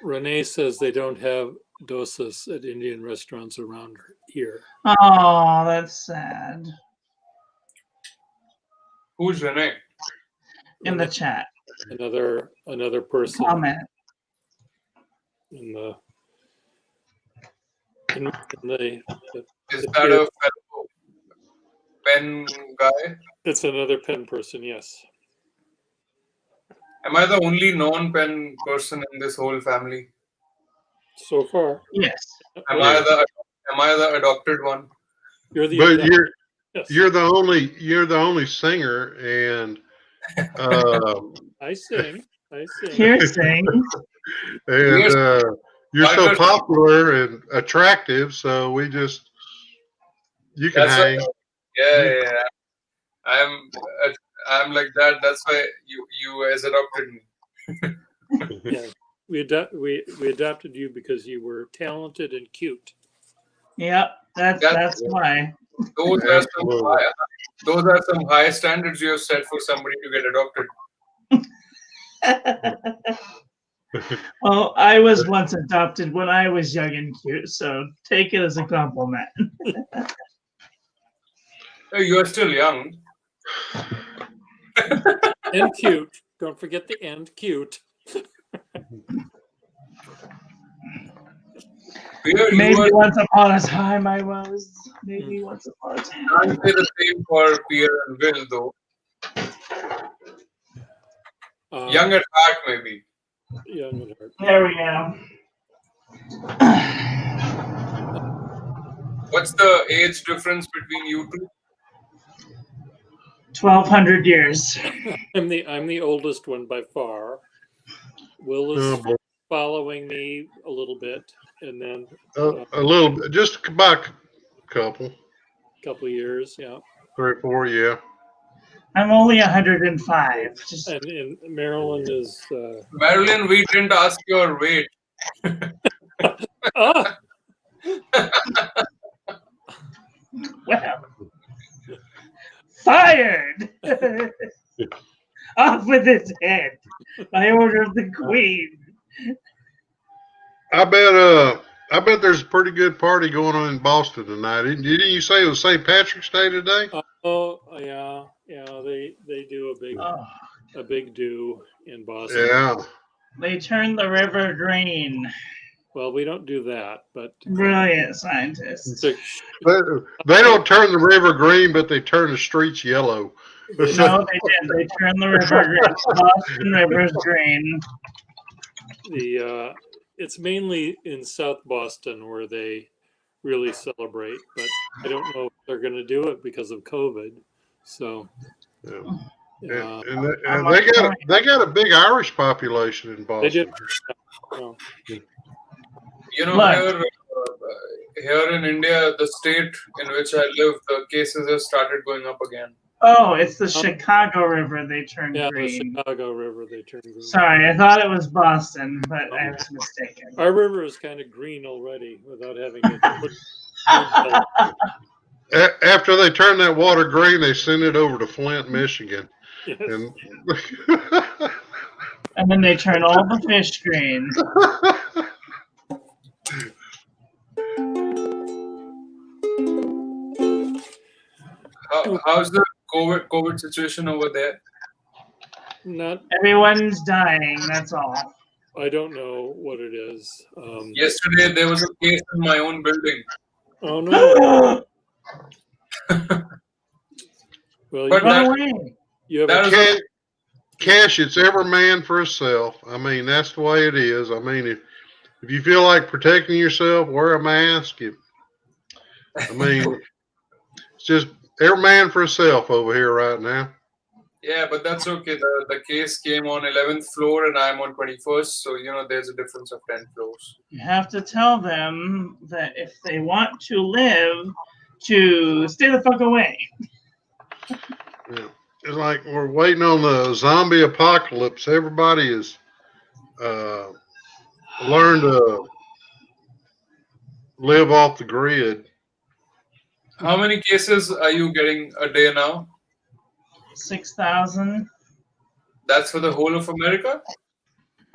Renee says they don't have dosas at Indian restaurants around here. Oh, that's sad. Who's Renee? In the Renee, chat. another person Comment. in the in the Is that a fellow pen guy? it's another pen person. Yes. Am I the only non-pen person in this whole family? So far, Yes. Am I the adopted one? you're the but adult. Yes. you're the only singer, and I sing. Hearsay. and Yes. you're so Marcus- popular and attractive. So you can That's hang. why, yeah. I'm like that. That's why you guys adopted me. Yeah. We adopted you because you were talented and cute. Yep, that's why. Those are some high standards you have set for somebody to get adopted. Well, I was once adopted when I was young and cute, so take it as a compliment. Oh, you are still young. And cute. Don't forget the and cute. Peter, Maybe once upon a time I was. Maybe once upon a time. can't say the same for Pierre and Will, though. Young at heart, maybe. Young at heart. There we go. What's the age difference between you two? 1,200 years. I'm the oldest one by far. Will is following me a little bit, and then A little bit, just by a couple, couple years, yeah. 3 or 4, yeah. I'm only 105. Just And Marilyn is. Marilyn, we didn't ask your weight. Ah! well, fired. Off with his head by order of the Queen. I bet there's a pretty good party going on in Boston tonight. Didn't you say it was St. Patrick's Day today? Oh yeah. They do a big do in Boston. Yeah. They turned the river green. Well, we don't do that, but Brilliant scientists. They don't turn the river green, but they turn the streets yellow. No, they did. They turned the river green. Boston River's green. it's mainly in South Boston where they really celebrate, but I don't know if they're going to do it because of COVID. So, Yeah. uh, And they got a big Irish population in they did. Boston. No. You know, Look. here in India, the state in which I live, the cases have started going up again. Oh, it's the Chicago River they turned Yeah, the green. Chicago River they turned green. Sorry, I thought it was Boston, but I was mistaken. Our river is kind of green already without having it. After they turn that water green, they send it over to Flint, Michigan. Yes. And And then they turn all the fish green. How's the COVID situation over there? Not. Everyone's dying. That's all. I don't know what it is. Yesterday there was a case in my own building. Oh no! Well, But Run away. you have that a is Cash, it's every man for himself. I mean, that's the way it is. I mean, if you feel like protecting yourself, wear a mask. I mean, it's just every man for himself over here right now. yeah, but that's okay. The case came on 11th floor and I'm on 21st, so you know there's a difference of 10 floors. You have to tell them that if they want to live, to stay the fuck away. Yeah. It's like we're waiting on the zombie apocalypse. Everybody has learned to live off the grid. How many cases are you getting a day now? 6,000 That's for the whole of America?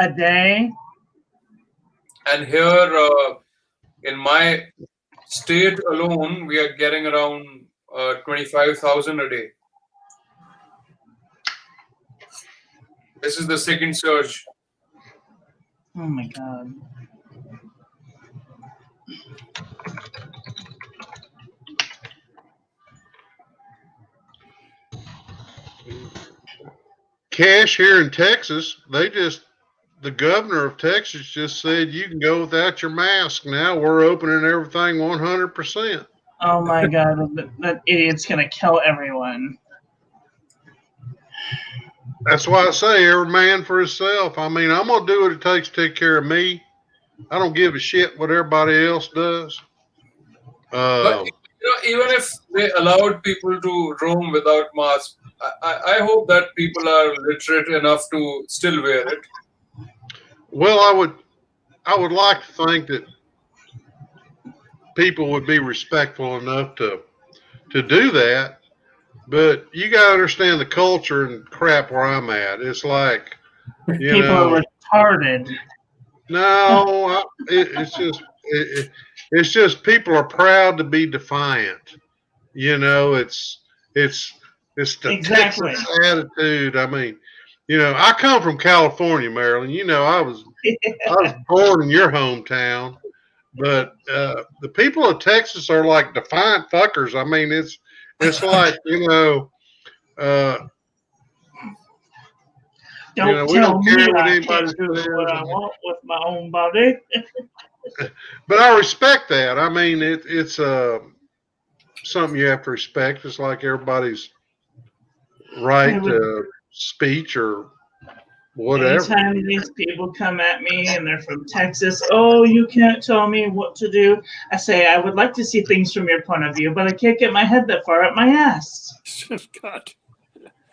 a day. And here in my state alone, we are getting around 25,000 a day. This is the second surge. Oh my god. Cash here in Texas, the governor of Texas just said you can go without your mask now. We're opening everything 100%. Oh my god, that idiot's gonna kill everyone. That's why I say every man for himself. I mean, I'm going to do what it takes to take care of me. I don't give a shit what everybody else does. But even if they allowed people to roam without masks, I hope that people are literate enough to still wear it. Well, I would like to think that people would be respectful enough to do that, but you got to understand the culture and crap where I'm at. It's like, you People know, are retarded. no, it's just people are proud to be defiant. You know, it's the Exactly. Texas attitude. I mean, you know, I come from California, Maryland. You know, I was born in your hometown, but the people of Texas are like defiant fuckers. I mean, it's like, you know, Don't we tell don't care me what I anybody can't do says. what I want with my own body. But I respect that. I mean, it's something you have to respect. It's like everybody's right to speech or whatever. Anytime these people come at me and they're from Texas, oh, you can't tell me what to do. I say, I would like to see things from your point of view, but I can't get my head that far up my ass. God.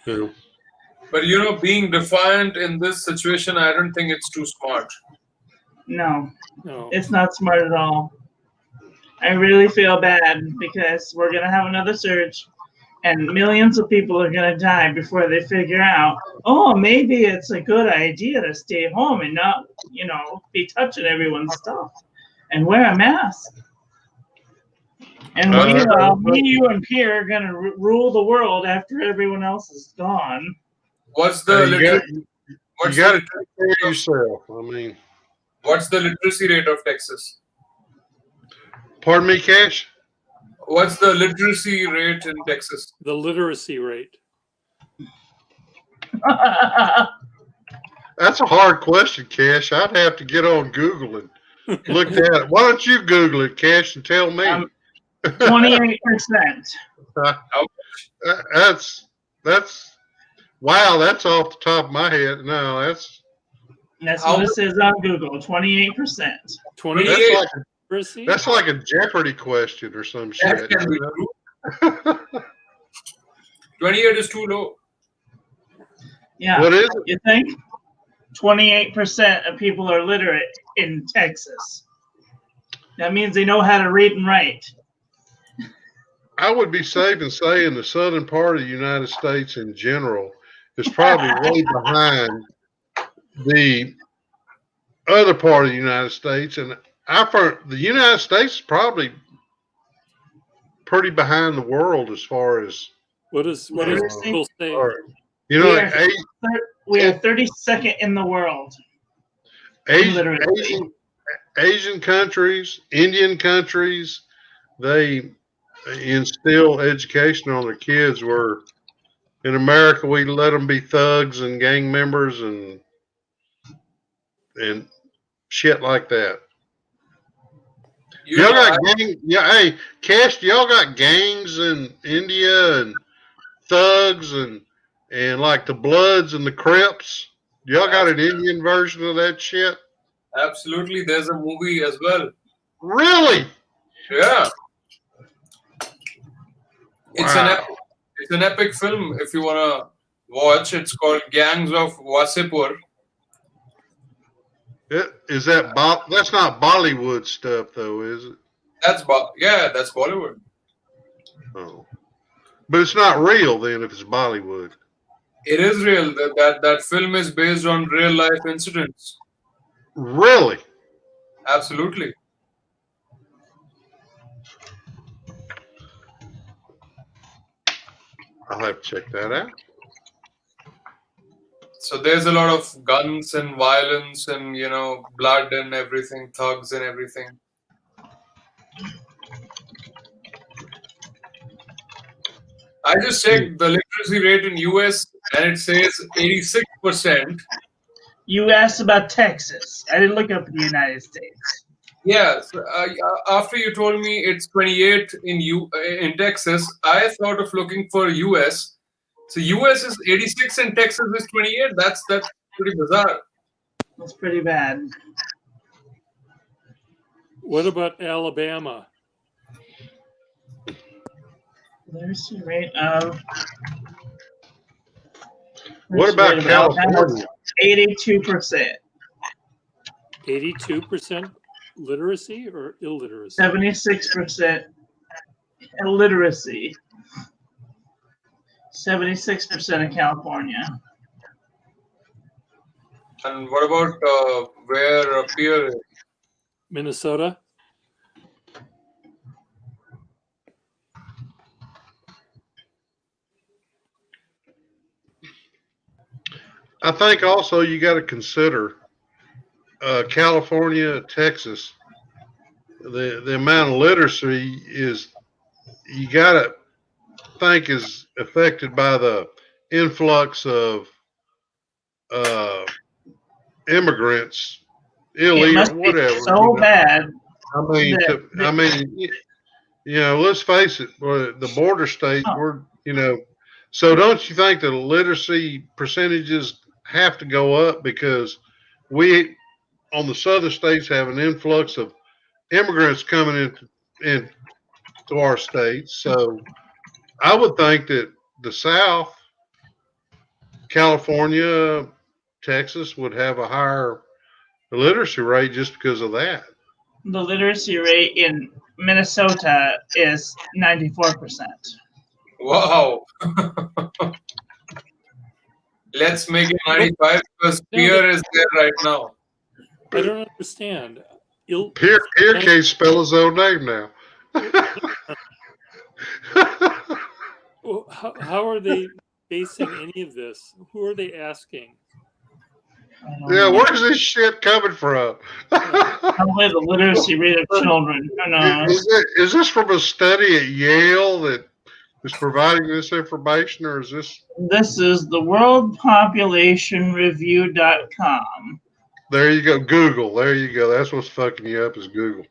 Yeah. But you know, being defiant in this situation, I don't think it's too smart. No, No. it's not smart at all. I really feel bad because we're going to have another surge and millions of people are going to die before they figure out, oh, maybe it's a good idea to stay home and not, you know, be touching everyone's stuff and wear a mask. And me, you, and Pierre are going to rule the world after everyone else is gone. What's the You got to take care of yourself. I mean, what's the literacy rate of Texas? Pardon me, Cash? What's the literacy rate in Texas? The literacy rate. That's a hard question, Cash. I'd have to get on Google and look at it. Why don't you Google it, Cash, and tell me? 28%. That's wow. That's off the top of my head. No, That's How what it much? says on Google. 28%. 28 that's like literacy? that's like a Jeopardy question or some That shit. can be true. 28 is too low. Yeah. What is it? You think? 28% of people are literate in Texas. That means they know how to read and write. I would be safe in saying the southern part of the United States in general is probably way behind the other part of the United States, and I've heard the United States is probably pretty behind the world as far as What does Literacy? Google say? or, you We know, are, we are 32nd in the world in literacy. Asian countries, Indian countries, they instill education on their kids. Where in America we let them be thugs and gang members and shit like that. You Y'all know, got gang, yeah. Hey, Cash, y'all got gangs in India and thugs and like the Bloods and the Crips. Y'all got an Indian version of that shit? absolutely. There's a movie as well. Really? Yeah. It's an Wow. epic, it's an epic film. If you wanna watch, it's called Gangs of Wasipur. Is that that's not Bollywood stuff though, is it? That's that's Bollywood. Oh, but it's not real then if it's Bollywood. It is real. That film is based on real life incidents. Really? Absolutely. I'll have to check that out. So there's a lot of guns and violence and blood and everything, thugs and everything. I just checked the literacy rate in US and it says 86%. You asked about Texas. I didn't look up the United States. Yeah, so, after you told me it's 28 in Texas, I thought of looking for US. So US is 86 and Texas is 28. That's pretty bizarre. That's pretty bad. What about Alabama? Literacy rate of. What about California? 82%. 82% literacy or illiteracy? 76% illiteracy. 76% in California. And what about where Pierre is? Minnesota? I think also you got to consider California, Texas. The amount of literacy is you got to think is affected by the influx of immigrants, It illegal, must be whatever. so bad. I mean, let's face it. The border states, so don't you think the literacy percentages have to go up because we on the southern states have an influx of immigrants coming into our states? So I would think that the South, California, Texas would have a higher literacy rate just because of that. The literacy rate in Minnesota is 94%. Wow. Let's make it 95 because Pierre is there right now. I don't understand. Pierre can't spell his own name now. Well, how are they basing any of this? Who are they asking? Yeah, where's this shit coming from? Probably the literacy rate of children. Who knows? Is this from a study at Yale that is providing this information, or is this? This is the worldpopulationreview.com. There you go, Google. There you go. That's what's fucking you up is Google.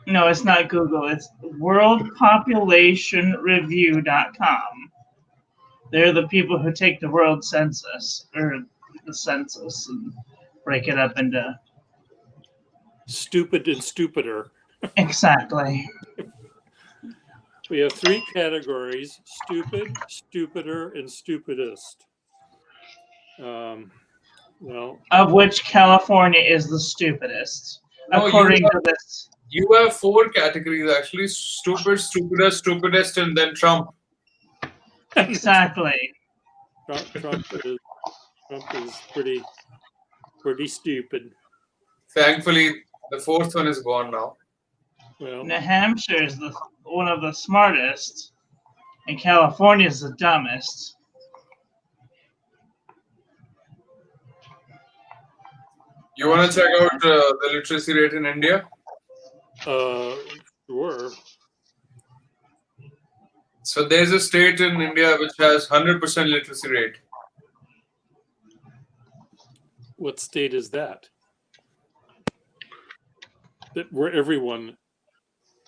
No, it's not Google. It's worldpopulationreview.com. They're the people who take the world census, or the census, and break it up into... Stupid and stupider. Exactly. We have 3 categories: stupid, stupider, and stupidest. Well, Of which California is the stupidest, No, according to this. You have 4 categories actually: stupid, stupidest, stupidest, and then Trump. Exactly. Trump is pretty stupid. Thankfully, the 4th one is gone now. Well, New Hampshire is one of the smartest, and California is the dumbest. You want to check out the literacy rate in India? sure. So there's a state in India which has 100% literacy rate. What state is that? Where everyone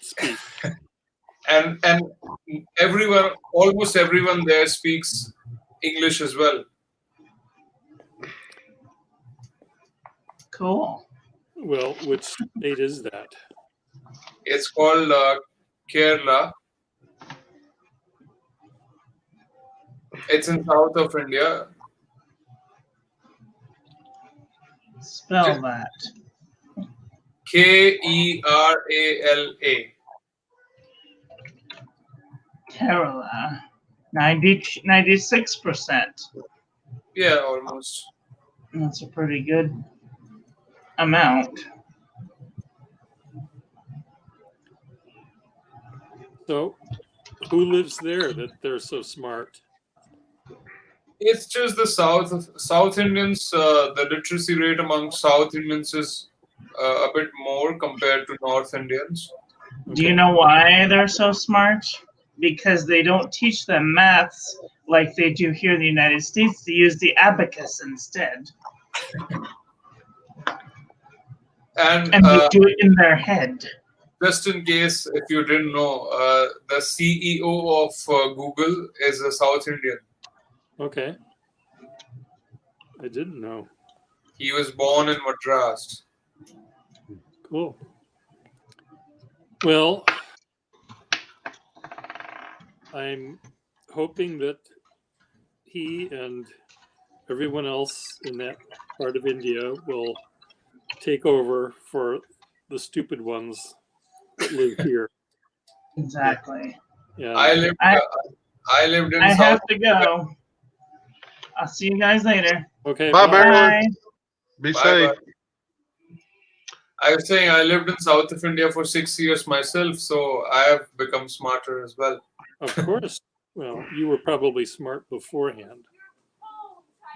speaks. And everyone, almost everyone there speaks English as well. Cool. Well, which state is that? It's called Kerala. It's in south of India. Spell that. Kerala. Kerala. 96%. Yeah, almost. That's a pretty good amount. So, who lives there that they're so smart? It's just the South Indians. The literacy rate among South Indians is a bit more compared to North Indians. Do you know why they're so smart? Because they don't teach them maths like they do here in the United States. They use the abacus instead. And they do it in their head. Just in case if you didn't know, the CEO of Google is a South Indian. Okay. I didn't know. He was born in Madras. Cool. Well, I'm hoping that he and everyone else in that part of India will take over for the stupid ones that live here. Exactly. Yeah. I lived in I South have to go. I'll see you guys later. Okay. Bye, bye. Marilyn. Be safe. Bye. I was saying I lived in south of India for 6 years myself, so I have become smarter as well. Of course. Well, you were probably smart beforehand.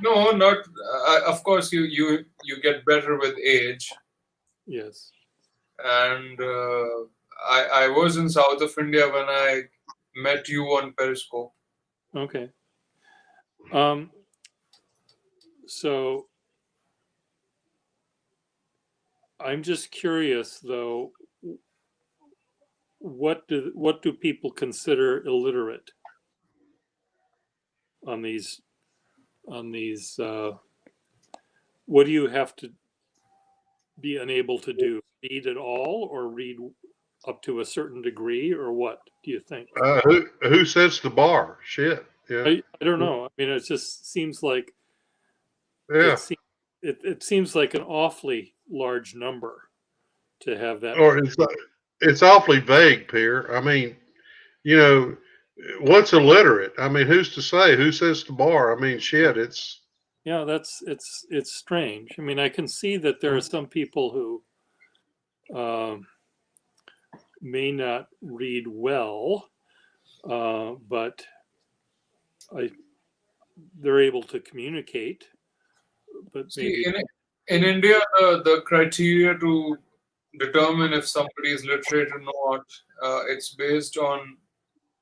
No, not. Of course, you get better with age. Yes. And I was in south of India when I met you on Periscope. Okay. So I'm just curious, though. What do people consider illiterate on these? What do you have to be unable to do? Read at all, or read up to a certain degree, or what do you think? Who sets the bar? Shit. Yeah. I don't know. I mean, it just seems like Yeah. it seems like an awfully large number to have that. Or it's awfully vague, Pierre. I mean, what's illiterate? I mean, who's to say? Who sets the bar? I mean, shit. It's it's strange. I mean, I can see that there are some people who may not read well, but they're able to communicate. But maybe in India, the criteria to determine if somebody is literate or not, it's based on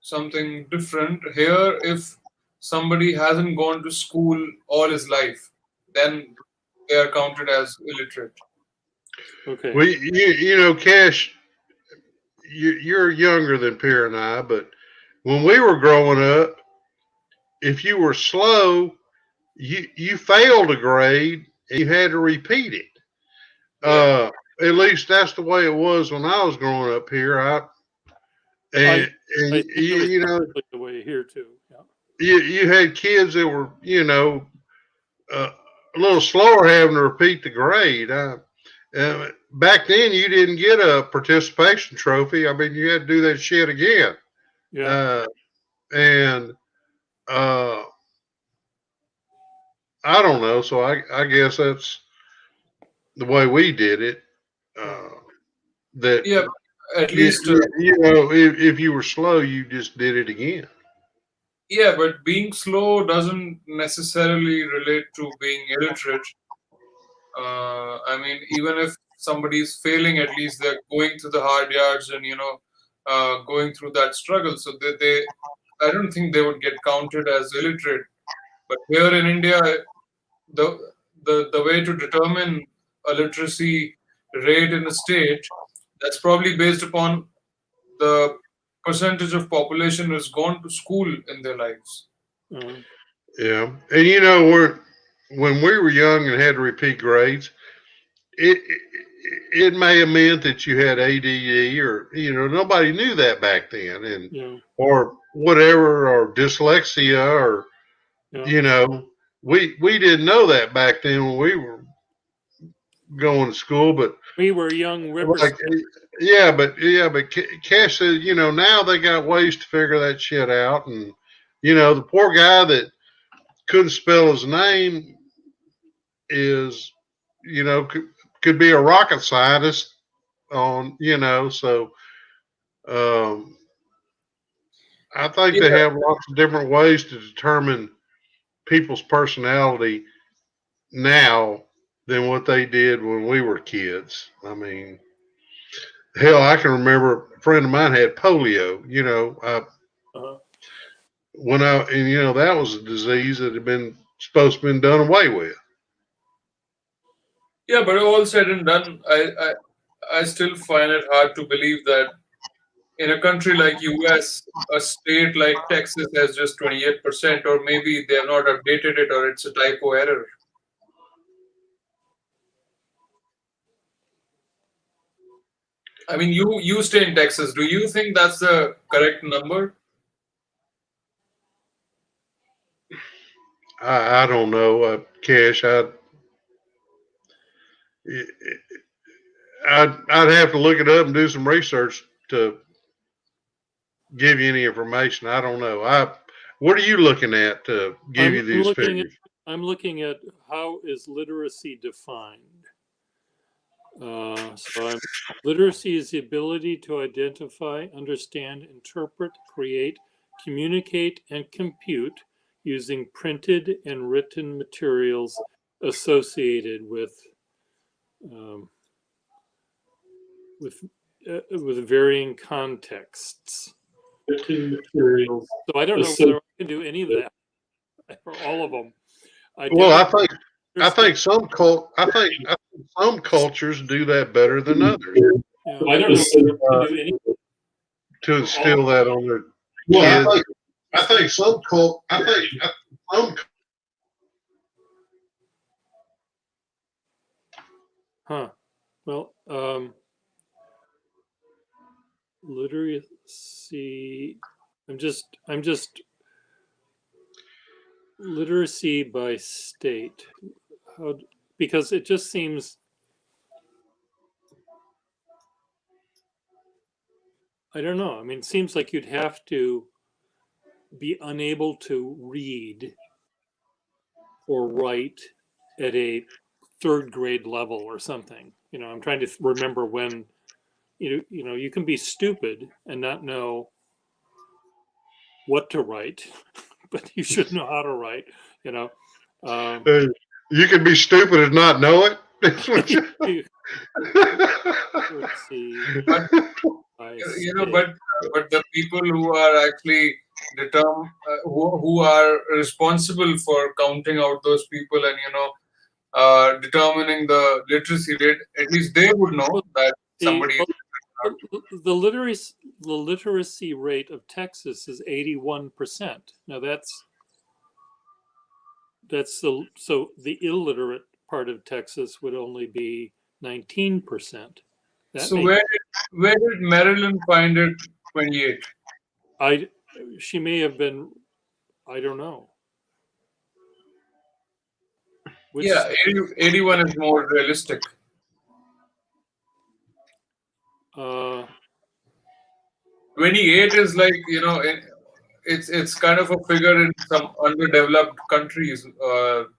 something different. Here, if somebody hasn't gone to school all his life, then they are counted as illiterate. Okay. Well, Cash, you're younger than Pierre and I, but when we were growing up, if you were slow, you failed a grade and you had to repeat it. Yeah. At least that's the way it was when I was growing up here. I And think it was you know, probably the way here too. Yeah. you had kids that were a little slower having to repeat the grade. Back then, you didn't get a participation trophy. I mean, you had to do that shit again. Yeah. And I don't know. So I guess that's the way we did it. Uh, that Yeah. At you, least, if you were slow, you just did it again. yeah, but being slow doesn't necessarily relate to being illiterate. I mean, even if somebody's failing, at least they're going through the hard yards and going through that struggle. So I don't think they would get counted as illiterate. But here in India, the way to determine a literacy rate in a state, that's probably based upon the percentage of population who's gone to school in their lives. Uh, Yeah, and when we were young and had to repeat grades, it it may have meant that you had ADD, or nobody knew that back then, and yeah. or whatever, or dyslexia, or Yeah. we didn't know that back then when we were going to school. But We were young like, whippersnappers. but Cash says, now they got ways to figure that shit out, and the poor guy that couldn't spell his name is, could be a rocket scientist on, so um, I think they Yeah, have lots of different ways to determine people's personality now than what they did when we were kids. I mean, hell, I can remember a friend of mine had polio, Uh, and that was a disease that had been supposed to have been done away with. yeah, but all said and done, I still find it hard to believe that in a country like US, a state like Texas has just 28%, or maybe they have not updated it, or it's a typo error. I mean, you stay in Texas. Do you think that's the correct number? I don't know, Cash. I'd have to look it up and do some research to give you any information. I don't know. What are you looking at to give you I'm these looking at figures? how is literacy defined. Literacy is the ability to identify, understand, interpret, create, communicate, and compute using printed and written materials associated um, with varying contexts. Written materials. So I don't know whether I can do any of that or all of them. Well, I understand. think I think some cultures do that better than others Yeah. I don't know whether I can do any. to instill that on their Well, kids. I think some Huh. Well, literacy. I'm just literacy by state. How? Because it just seems. I don't know. I mean, it seems like you'd have to be unable to read or write at a third grade level or something. I'm trying to remember when you can be stupid and not know what to write, but you should know how to write. You know, um, you can be stupid and not know it. let's see. but I but but the people who are actually who are responsible for counting out those people and determining the literacy rate, at least they would know that The, somebody is literate or not. the literacy rate of Texas is 81%. Now so the illiterate part of Texas would only be 19%. That So makes where did Maryland find it 28? she may have been, I don't know. Which Yeah, 81 is more realistic. uh 28 is like, it's kind of a figure in some underdeveloped countries,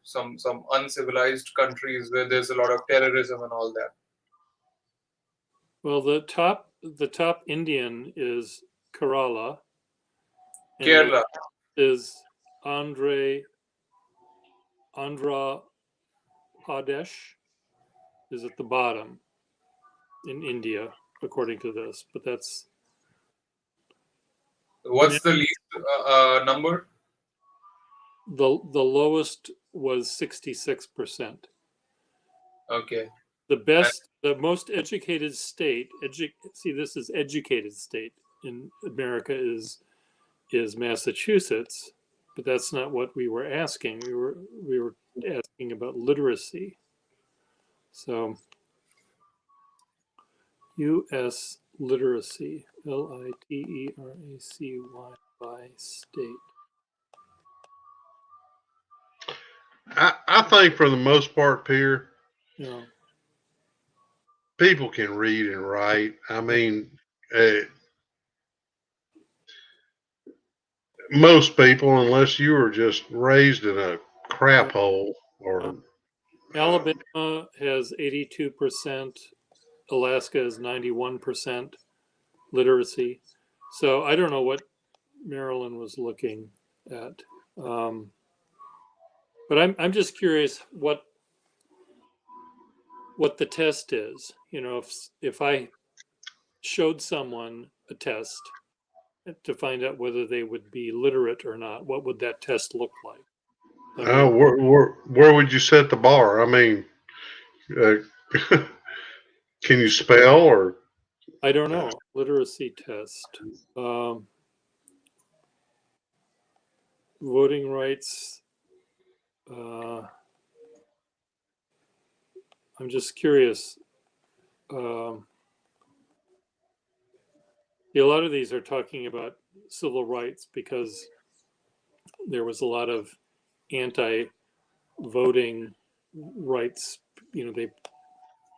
some uncivilized countries where there's a lot of terrorism and all that. well, the top Indian is Kerala, and the Kerala. is Andhra Pradesh is at the bottom in India, according to this. But that's What's the least number? the lowest was 66%. Okay. The most educated state. See, this is educated state in America is Massachusetts, but that's not what we were asking. We were asking about literacy. So, U.S. literacy, literacy by state. I think for the most part, Pierre, Yeah. people can read and write. I mean, uh, most people, unless you were just raised in a crap hole or Alabama has 82%. Alaska is 91% literacy. So I don't know what Maryland was looking at. But I'm just curious what the test is. You know, if I showed someone a test to find out whether they would be literate or not, what would that test look like? I mean, where would you set the bar? I mean, uh, can you spell or? I don't know. Literacy test. Voting rights. I'm just curious. A lot of these are talking about civil rights because there was a lot of anti-voting rights. You know, they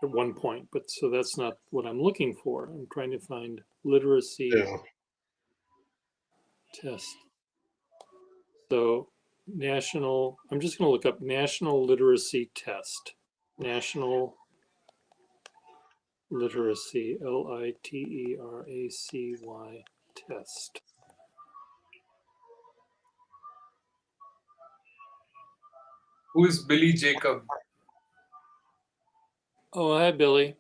at one point, but so that's not what I'm looking for. I'm trying to find literacy Yeah. test. So I'm just going to look up national literacy test. National literacy, literacy test. Who is Billy Jacob? Oh, hi, Billy.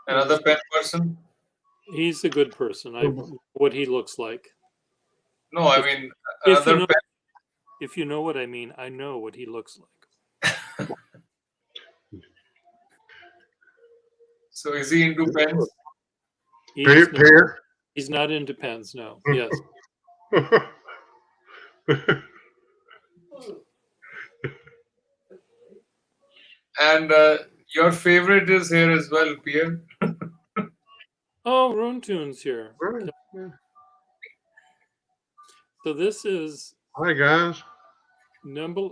Another pen person? He's a good person. I what he looks like. No, I If- mean If you another know, pen. if you know what I mean, I know what he looks like. So is he into pens? Pierre. He's not into pens. No. Yes. And your favorite is here as well, Pierre. Oh, Rune Tune's here. So this is Hi guys. number.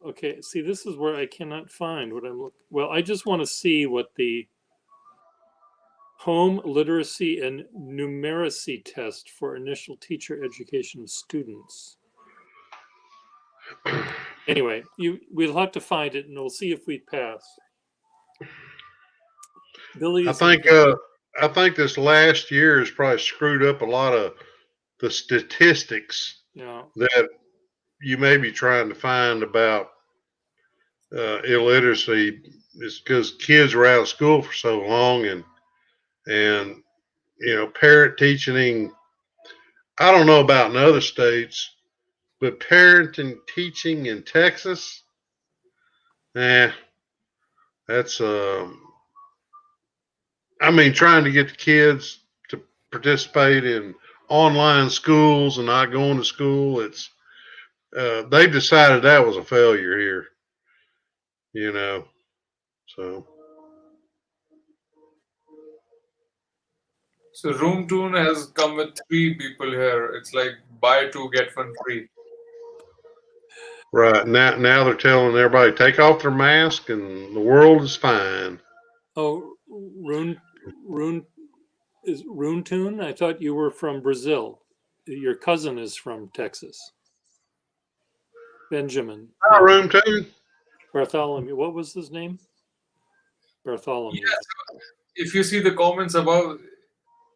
Okay, see, this is where I cannot find what I'm looking. Well, I just want to see what the home literacy and numeracy test for initial teacher education students. Anyway, we'll have to find it, and we'll see if we pass. Billy, I think this last year has probably screwed up a lot of the statistics that you may be trying to find about illiteracy. Is because kids were out of school for so long, and parent teaching. I don't know about in other states, but parenting teaching in Texas, eh, that's I mean, trying to get the kids to participate in online schools and not going to school. It's they decided that was a failure here. You know, so So Room Tune has come with 3 people here. It's like buy 2 get 1 free. right now they're telling everybody take off their mask and the world is fine. Oh, Rune is Rune Tune? I thought you were from Brazil. Your cousin is from Texas. Benjamin. Hi, No, room two. Bartholomew. What was his name? Bartholomew. Yes, if you see the comments above,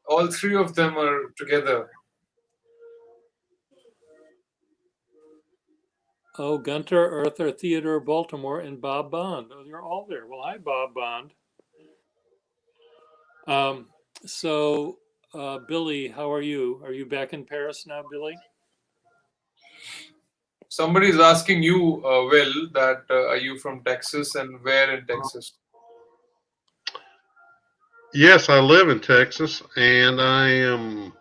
all 3 of them are together. Oh, Gunter, Arthur, Theodore, Baltimore, and Bob Bond. Oh, they're all there. Well, hi, Bob Bond. Um, so, Billy, how are you? Are you back in Paris now, Billy? Somebody is asking you, Will, that are you from Texas and where in Texas? Yes, I live in Texas, and I am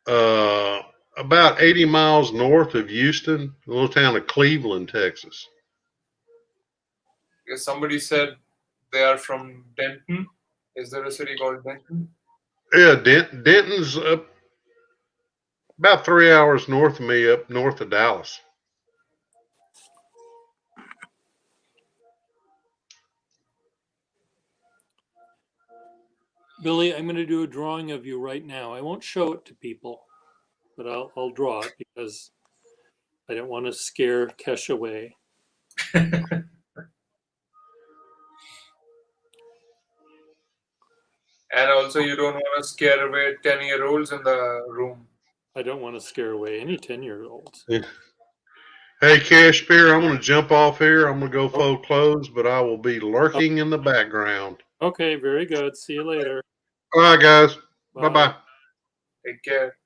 uh, about 80 miles north of Houston, a little town of Cleveland, Texas. Because somebody said they are from Denton. Is there a city called Denton? Yeah, Denton's up about 3 hours north of me, up north of Dallas. Billy, I'm going to do a drawing of you right now. I won't show it to people, but I'll draw it because I don't want to scare Kesh away. And also, you don't want to scare away 10-year-olds in the room. I don't want to scare away any 10-year-olds. Yeah. Hey, Cashmere, I'm going to jump off here. I'm going to go fold clothes, but I will be lurking in the background. Okay, very good. See you later. All right, guys. Bye Bye. bye. Take care.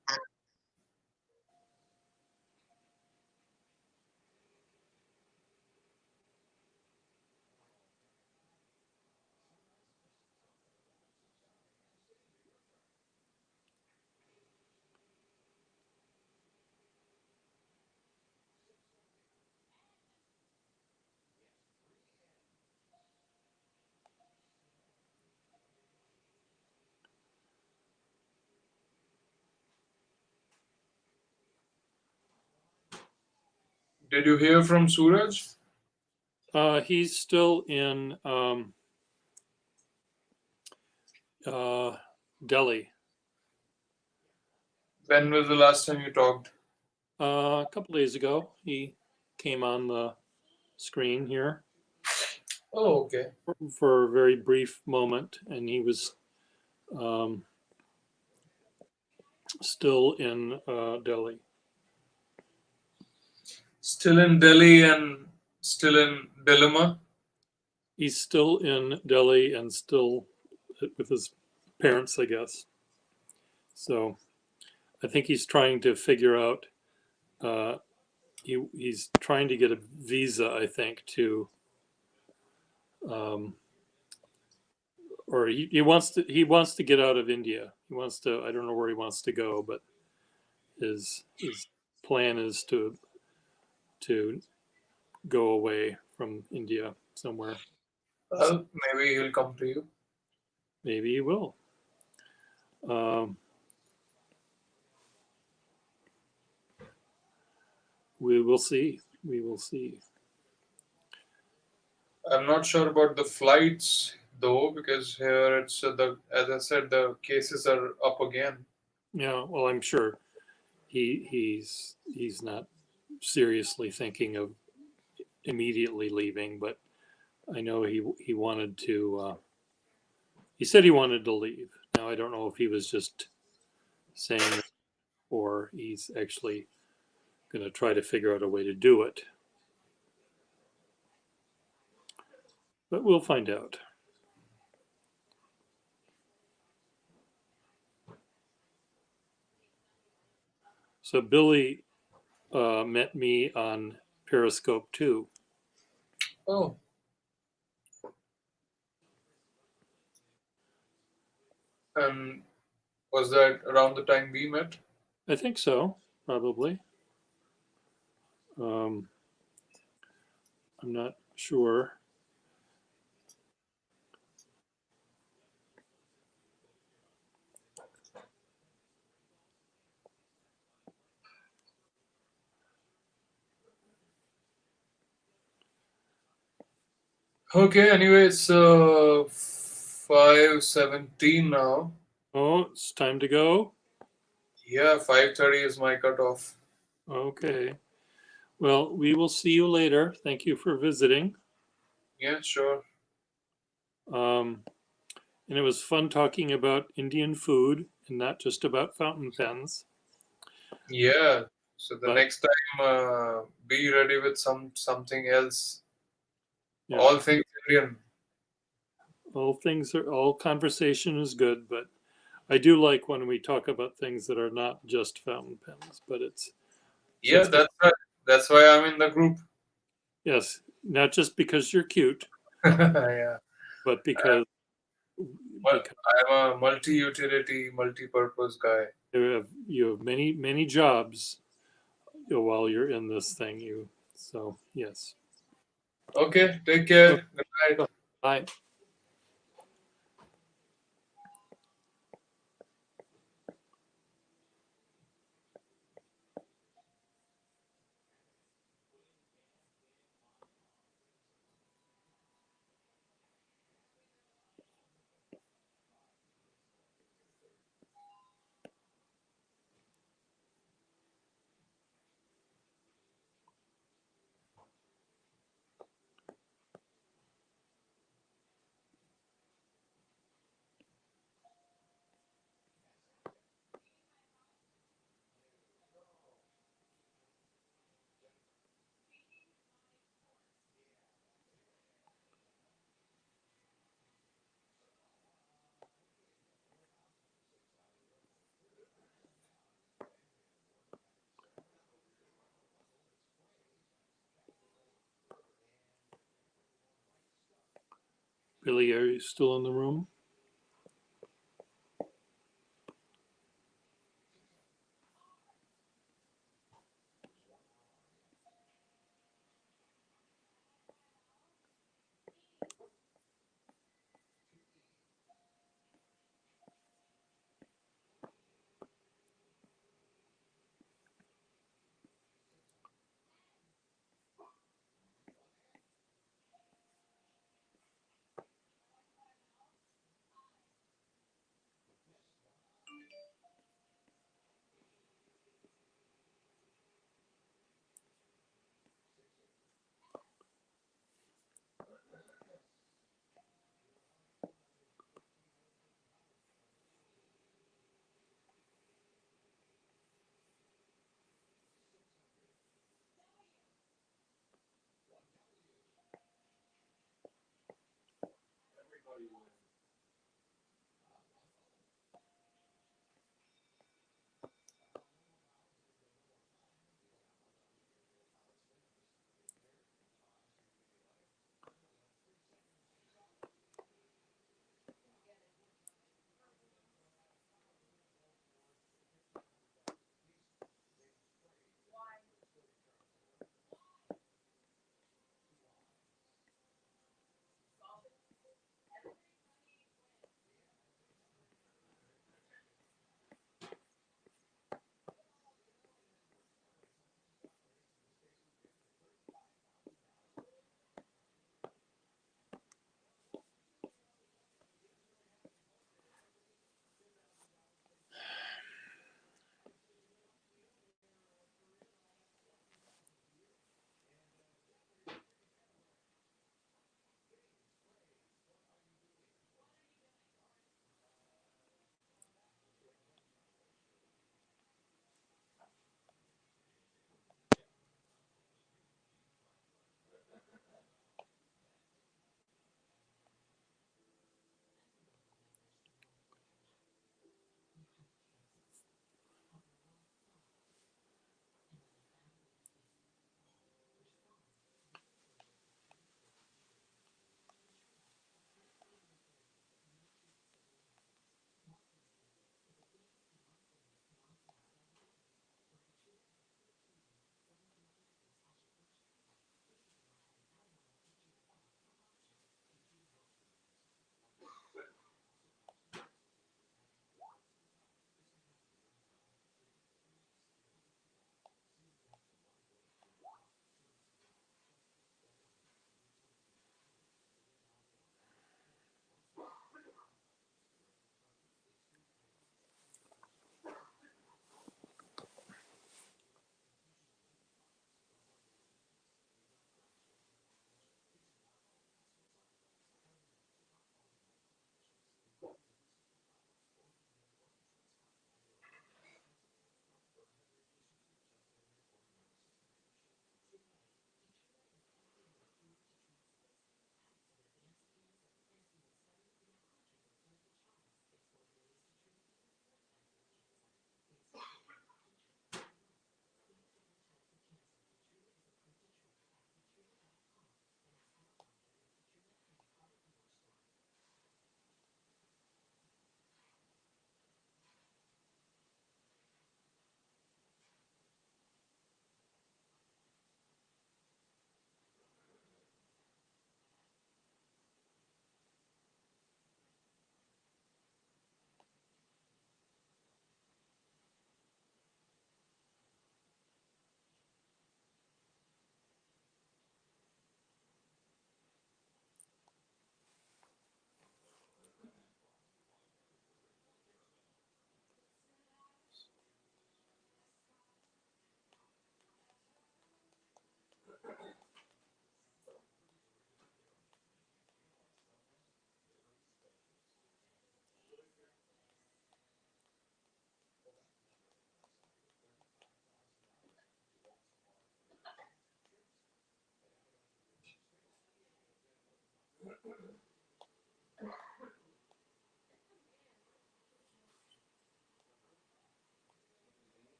Did you hear from Suraj? He's still in Delhi. When was the last time you talked? A couple days ago, he came on the screen here Oh, okay. for a very brief moment, and he was still in Delhi. Still in Delhi and still in dilemma. He's still in Delhi and still with his parents, I guess. So I think he's trying to figure out. He's trying to get a visa, I think, to, or he wants to get out of India. He wants to. I don't know where he wants to go, but his plan is to go away from India somewhere. Well, maybe he'll come to you. Maybe he will. We will see. We will see. I'm not sure about the flights though, because here it's as I said, the cases are up again. Yeah. Well, I'm sure he's not seriously thinking of immediately leaving, but I know he wanted to. He said he wanted to leave. Now I don't know if he was just saying that or he's actually going to try to figure out a way to do it. But we'll find out. So Billy met me on Periscope too. Oh, and was that around the time we met? I think so, probably. I'm not sure. Okay, anyway, it's 5:17 now. Oh, it's time to go. Yeah, 5:30 is my cutoff. Okay. Well, we will see you later. Thank you for visiting. Yeah, sure. And it was fun talking about Indian food and not just about fountain pens. Yeah. So the But next time, be ready with something else. yeah, All things Indian. all conversation is good, but I do like when we talk about things that are not just fountain pens, but it's Yeah, since that's right. That's why I'm in the group. yes, not just because you're cute, Yeah. but because Well, I'm a multi-utility, multi-purpose guy. you have many jobs while you're in this thing. So yes. Okay, take care. Good night. Okay. Bye. Billy, are you still in the room?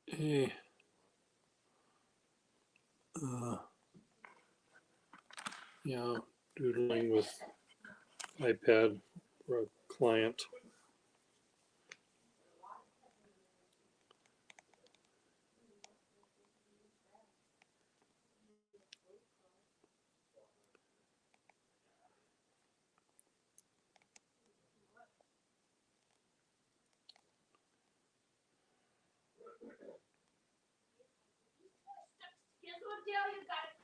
Hey, yeah, doodling with iPad for a client. Guess what, Dale? You got it.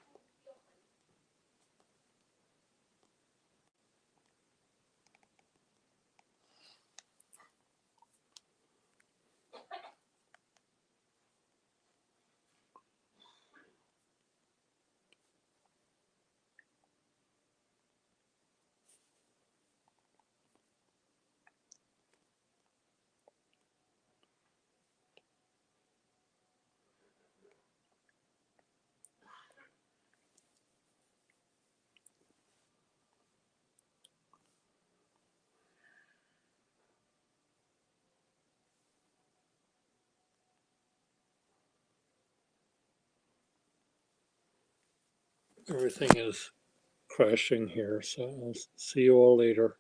Everything is crashing here, so I'll see you all later.